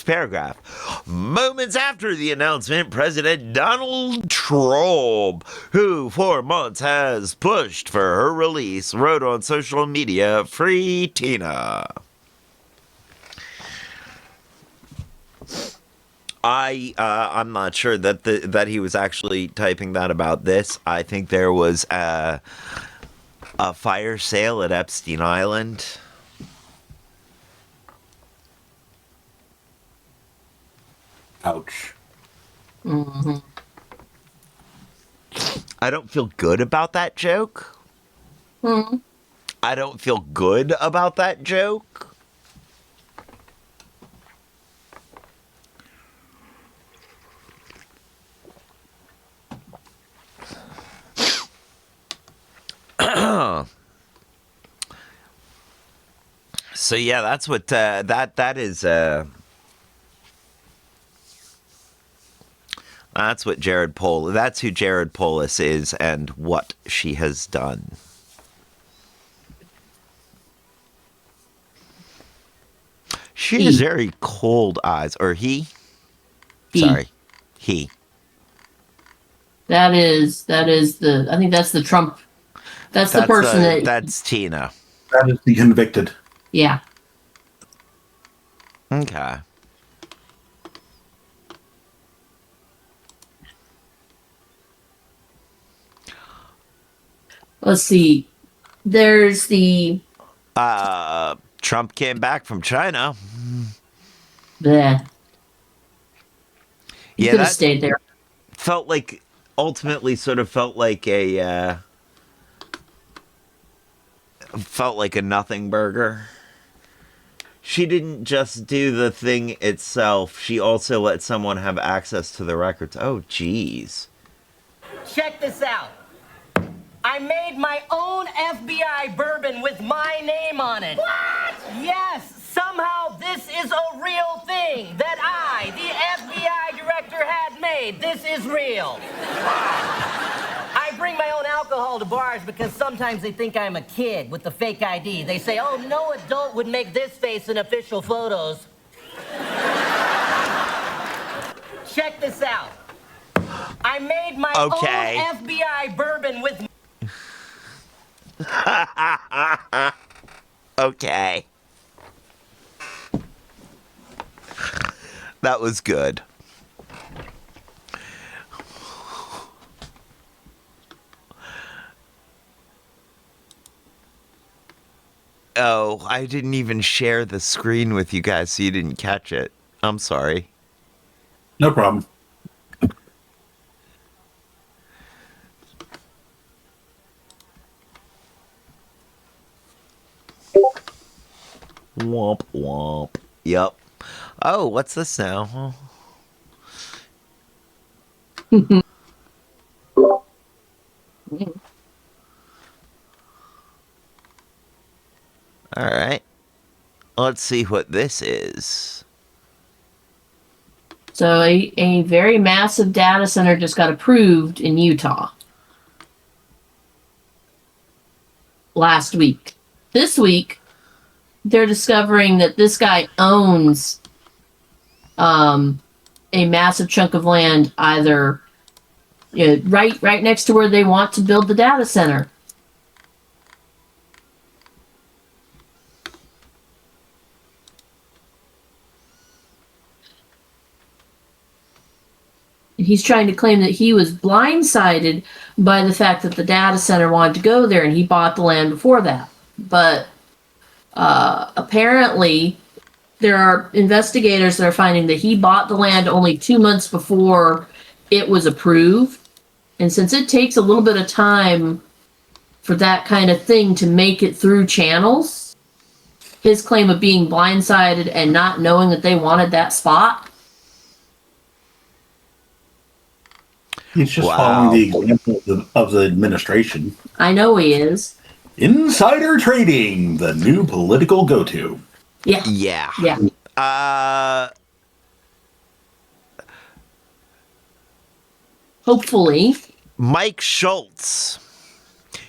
B: paragraph. Moments after the announcement, President Donald Trump, who for months has pushed for her release, wrote on social media, "Free Tina." I'm not sure that he was actually typing that about this. I think there was a fire sale at Epstein Island.
C: Ouch.
A: Mm-hmm.
B: I don't feel good about that joke.
A: Hmm.
B: I don't feel good about that joke. So yeah, that's what that is. That's what That's who Jared Polis is, and what she has done. She has very cold eyes, or he. Sorry, he.
A: That is the. I think that's the Trump. That's the person that.
B: That's Tina.
C: That is the convicted.
A: Yeah.
B: Okay.
A: Let's see. There's the.
B: Trump came back from China.
A: Bleh. You
B: Yeah,
A: could have
B: that
A: stayed there.
B: felt like ultimately sort of felt like a nothing burger. She didn't just do the thing itself. She also let someone have access to the records. Oh, geez.
D: Check this out. I made my own FBI bourbon with my name on it. What? Yes, somehow this This is a real thing that I, the FBI director, had made. This is real. I bring my own alcohol to bars because sometimes they think I'm a kid with the fake ID. They say, oh, no adult would make this face in official photos. Check this out. I made my own FBI bourbon with...
B: Okay. That was good. Oh, I didn't even share the screen with you guys, so you didn't catch it. I'm sorry.
C: No problem.
B: Womp womp. Yep. Oh, what's this now? All right. Let's see what this is.
A: So a very massive data center just got approved in Utah last week. This week, they're discovering that this guy owns a massive chunk of land, either right next to where they want to build the data center. He's trying to claim that he was blindsided by the fact that the data center wanted to go there, and he bought the land before that. But apparently, there are investigators that are finding that he bought the land only 2 months before it was approved. And since it takes a little bit of time for that kind of thing to make it through channels, his claim of being blindsided and not knowing that they wanted that spot.
C: He's just following the example of the administration.
A: I know he is.
C: Insider trading, the new political go-to.
A: Yeah.
B: Yeah.
A: Yeah. Hopefully.
B: Mike Schultz.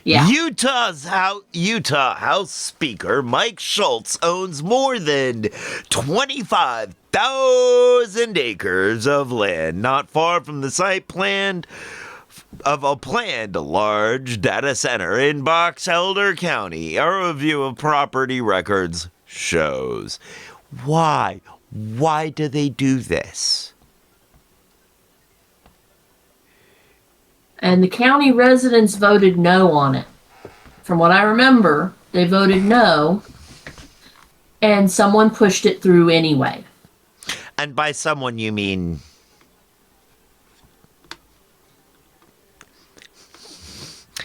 A: Yeah.
B: Utah House Speaker Mike Schultz owns more than 25,000 acres of land not far from the site of a planned large data center in Box Elder County. A review of property records shows. Why? Why do they do this?
A: And the county residents voted no on it. From what I remember, they voted no, and someone pushed it through anyway.
B: And by someone, you mean...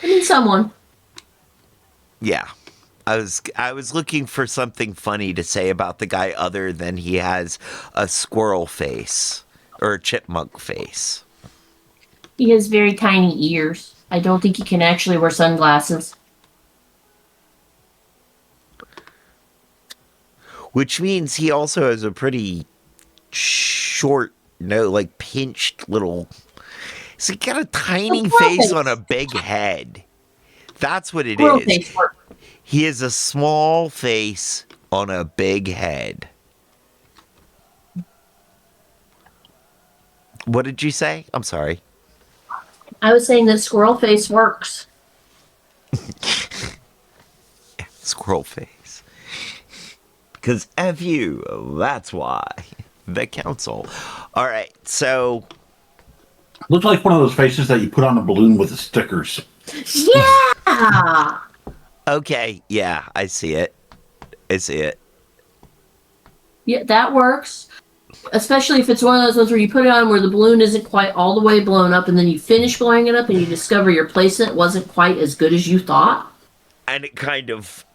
A: I mean someone.
B: Yeah. I was looking for something funny to say about the guy other than he has a squirrel face or a chipmunk face.
A: He has very tiny ears. I don't think he can actually wear sunglasses.
B: Which means he also has a pretty short, like pinched little... So he got a tiny face on a big head. That's what it
A: Squirrel
B: is.
A: face work.
B: He has a small face on a big head. What did you say? I'm sorry.
A: I was saying that squirrel face works.
B: Squirrel face. Because F you, that's why. The council. All right, so...
C: Looks like one of those faces that you put on a balloon with the stickers.
A: Yeah!
B: Okay, yeah, I see it. I see it.
A: Yeah, that works. Especially if it's one of those ones where you put it on where the balloon isn't quite all the way blown up, and then you finish blowing it up and you discover your placement wasn't quite as good as you thought.
B: And it kind of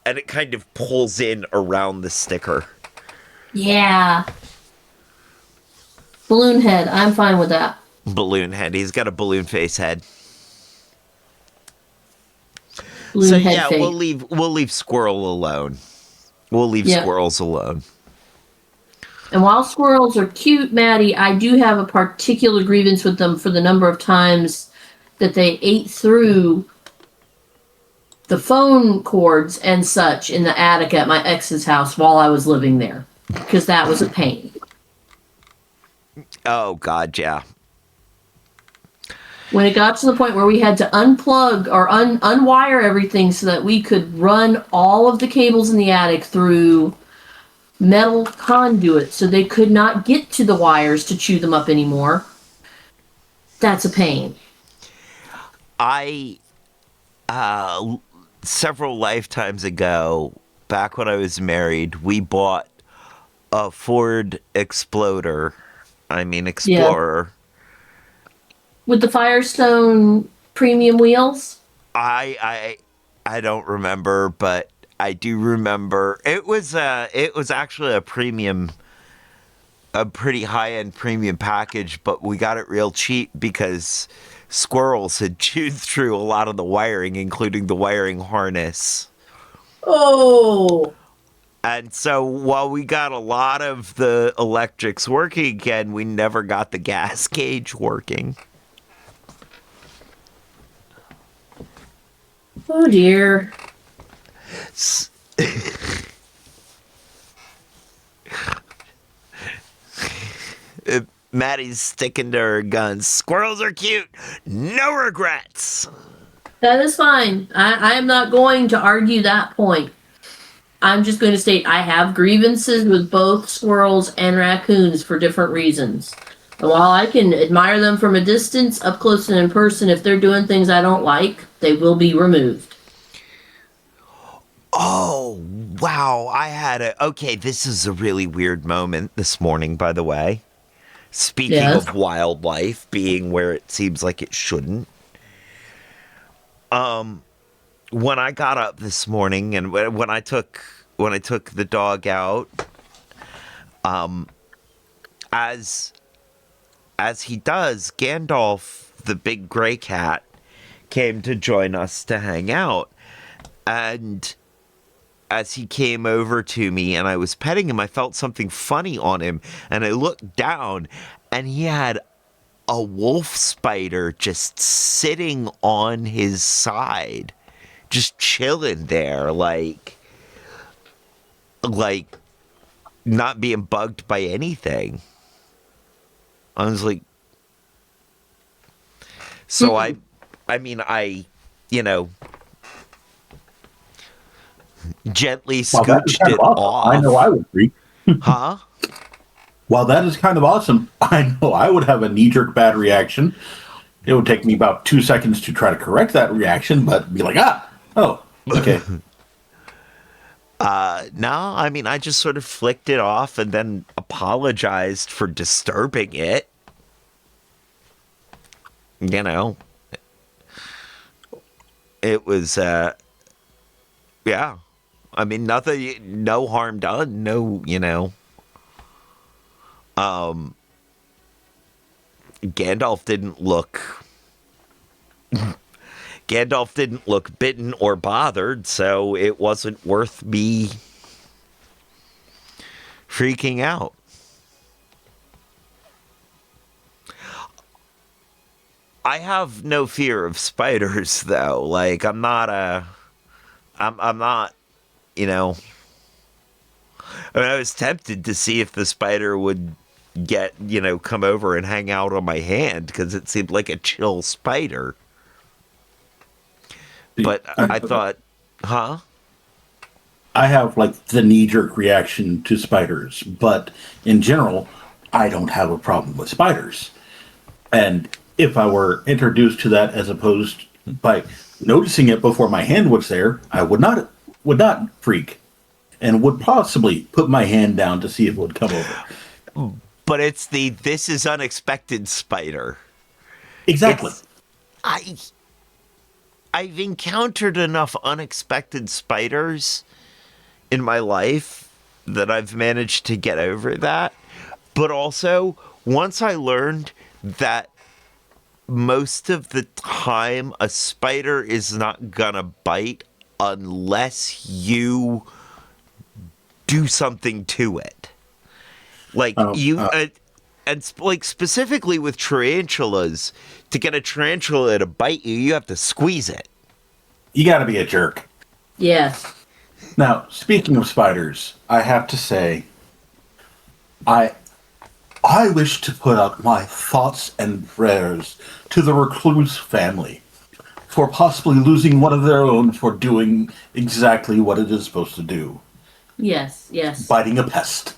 B: pulls in around the sticker.
A: Yeah. Balloon head, I'm fine with that.
B: Balloon head. He's got a balloon face head.
A: Balloon
B: So
A: head
B: yeah,
A: face.
B: we'll leave squirrel alone. We'll leave
A: Yeah.
B: squirrels alone.
A: And while squirrels are cute, Maddie, I do have a particular grievance with them for the number of times that they ate through the phone cords and such in the attic at my ex's house while I was living there, because that was a pain.
B: Oh, God, yeah.
A: When it got to the point where we had to unplug or unwire everything so that we could run all of the cables in the attic through metal conduit so they could not get to the wires to chew them up anymore, that's a pain.
B: I, several lifetimes ago, back when I was married, we bought a Ford Explorer. Explorer.
A: With the Firestone premium wheels?
B: I don't remember, but I do remember it was actually a pretty high-end premium package, but we got it real cheap because squirrels had chewed through a lot of the wiring, including the wiring harness.
A: Oh.
B: And so while we got a lot of the electrics working again, we never got the gas gauge working.
A: Oh dear.
B: Maddie's sticking to her guns. Squirrels are cute. No regrets.
A: That is fine. I am not going to argue that point. I'm just going to state I have grievances with both squirrels and raccoons for different reasons. And while I can admire them from a distance, up close and in person, if they're doing things I don't like, they will be removed.
B: Oh, wow. Okay, this is a really weird moment this morning, by the way. Speaking
A: Yes.
B: of wildlife being where it seems like it shouldn't. When I got up this morning and when I took the dog out, as he does, Gandalf, the big gray cat, came to join us to hang out. And as he came over to me and I was petting him, I felt something funny on him. And I looked down and he had a wolf spider just sitting on his side, just chilling there, like not being bugged by anything. I was like, so I gently scooched it off.
C: I know I would freak.
B: Huh?
C: While that is kind of awesome, I know I would have a knee-jerk bad reaction. It would take me about 2 seconds to try to correct that reaction, but be like, okay.
B: No, I just sort of flicked it off and then apologized for disturbing it. It was, yeah. Nothing, no harm done, Gandalf didn't look bitten or bothered, so it wasn't worth me freaking out. I have no fear of spiders, though. Like, I'm not, I was tempted to see if the spider would come over and hang out on my hand because it seemed like a chill spider. But I thought, huh?
C: I have like the knee-jerk reaction to spiders, but in general, I don't have a problem with spiders. And if I were introduced to that as opposed by noticing it before my hand was there, I would not freak and would possibly put my hand down to see if it would come over.
B: But it's this is unexpected spider.
C: Exactly.
B: I've encountered enough unexpected spiders in my life that I've managed to get over that. But also, once I learned that most of the time a spider is not gonna bite unless you do something to it. Like
C: Oh,
B: like specifically with tarantulas, to get a tarantula to bite you, you have to squeeze it.
C: you got to be a jerk.
A: Yes.
C: Now, speaking of spiders, I have to say, I I wish to put out my thoughts and prayers to the recluse family for possibly losing one of their own for doing exactly what it is supposed to do,
A: Yes. Yes.
C: biting a pest.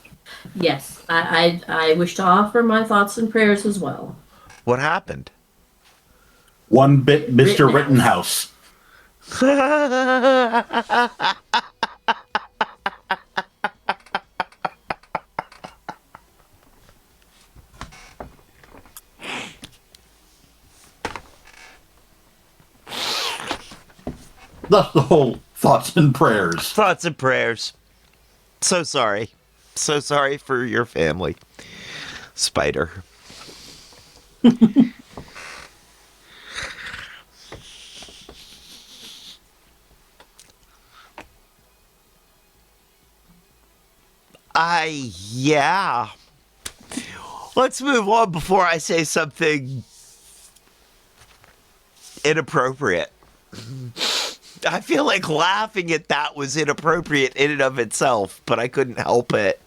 A: Yes. I wish to offer my thoughts and prayers as well.
B: What happened?
C: One bit Mr.
A: Rittenhouse.
C: Rittenhouse. That's the whole thoughts and prayers.
B: Thoughts and prayers. So sorry. So sorry for your family. Spider. Yeah. Let's move on before I say something inappropriate. I feel like laughing at that was inappropriate in and of itself, but I couldn't help it.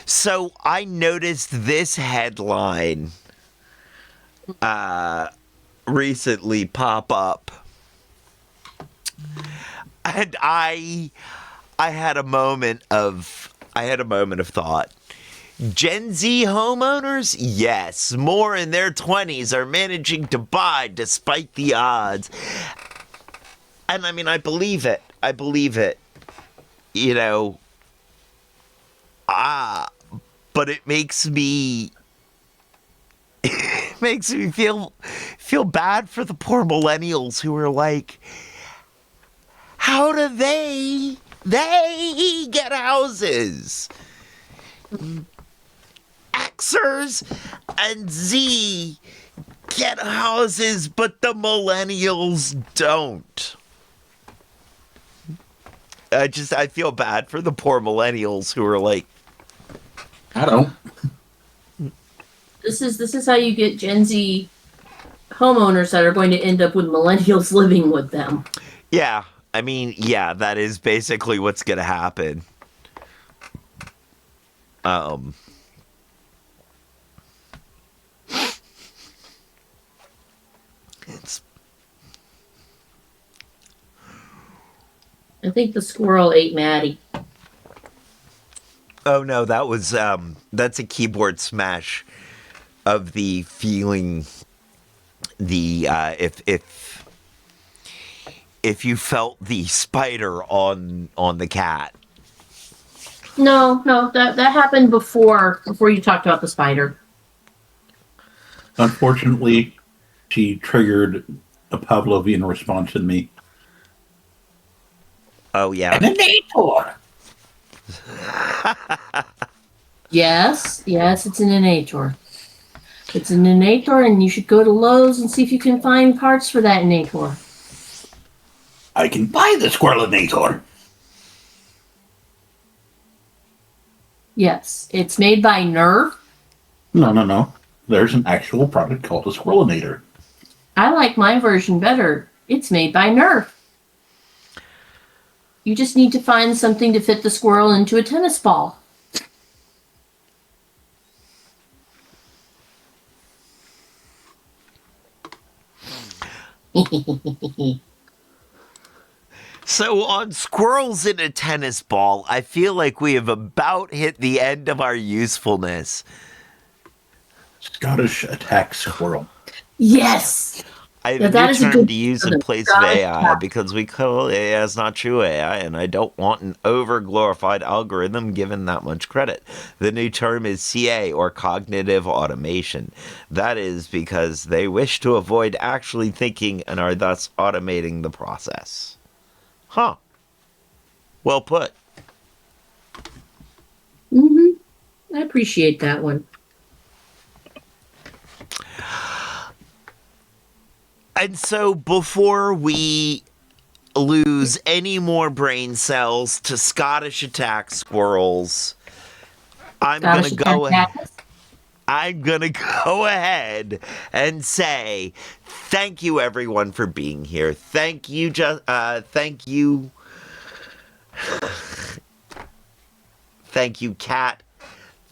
B: So I noticed this headline recently pop up. And I had a moment of thought. Gen Z homeowners? Yes, more in their 20s are managing to buy despite the odds. And I mean, I believe it. You know, but it makes me feel bad for the poor millennials who are like, how do they get houses? Xers and Z get houses, but the millennials don't. I feel bad for the poor millennials who are like,
C: I don't.
A: This is how you get Gen Z homeowners that are going to end up with millennials living with them.
B: yeah, I mean, yeah, that is basically what's going to happen.
A: I think the squirrel ate Maddie.
B: Oh no, that was that's a keyboard smash of the feeling the if you felt the spider on the cat.
A: No, that happened before you talked about the spider.
C: Unfortunately, she triggered a Pavlovian response in me.
B: Oh yeah.
C: An innator!
A: Yes, it's an innator. It's an innator, and you should go to Lowe's and see if you can find parts for that innator.
C: I can buy the squirrelinator.
A: Yes, it's made by Nerf.
C: No. There's an actual product called a squirrelinator.
A: I like my version better. It's made by Nerf. You just need to find something to fit the squirrel into a tennis ball.
B: So on squirrels in a tennis ball, I feel like we have about hit the end of our usefulness.
C: Scottish attack squirrel.
A: Yes!
B: I have
A: Yeah,
B: a
A: that
B: new
A: is a
B: term
A: good
B: to use
A: term,
B: in place of
A: Scottish
B: AI
A: attack.
B: because we call AI as not true AI, and I don't want an over-glorified algorithm given that much credit. The new term is CA, or cognitive automation. That is because they wish to avoid actually thinking and are thus automating the process. Huh. Well put.
A: I appreciate that one.
B: And so before we lose any more brain cells to Scottish attack squirrels, I'm
A: Scottish
B: gonna go ahead.
A: attack.
B: I'm gonna go ahead and say thank you everyone for being here. Thank you, thank you, thank you, Kat.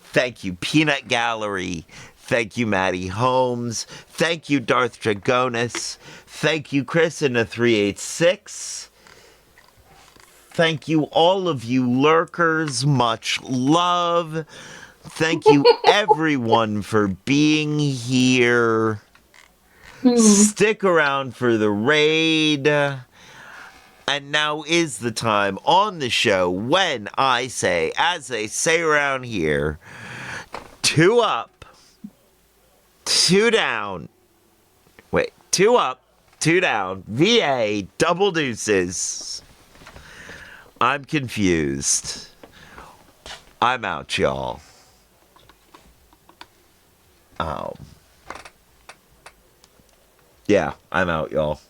B: Thank you, Peanut Gallery. Thank you, Maddie Holmes. Thank you, Darth Dragonis. Thank you, Chris in the 386. Thank you, all of you lurkers. Much love. Thank you, everyone, for being here. Stick around for the raid. And now is the time on the show when I say, as they say around here, 2 up, 2 down. Wait, 2 up, 2 down. VA, double deuces. I'm confused. I'm out, y'all. Yeah, I'm out, y'all.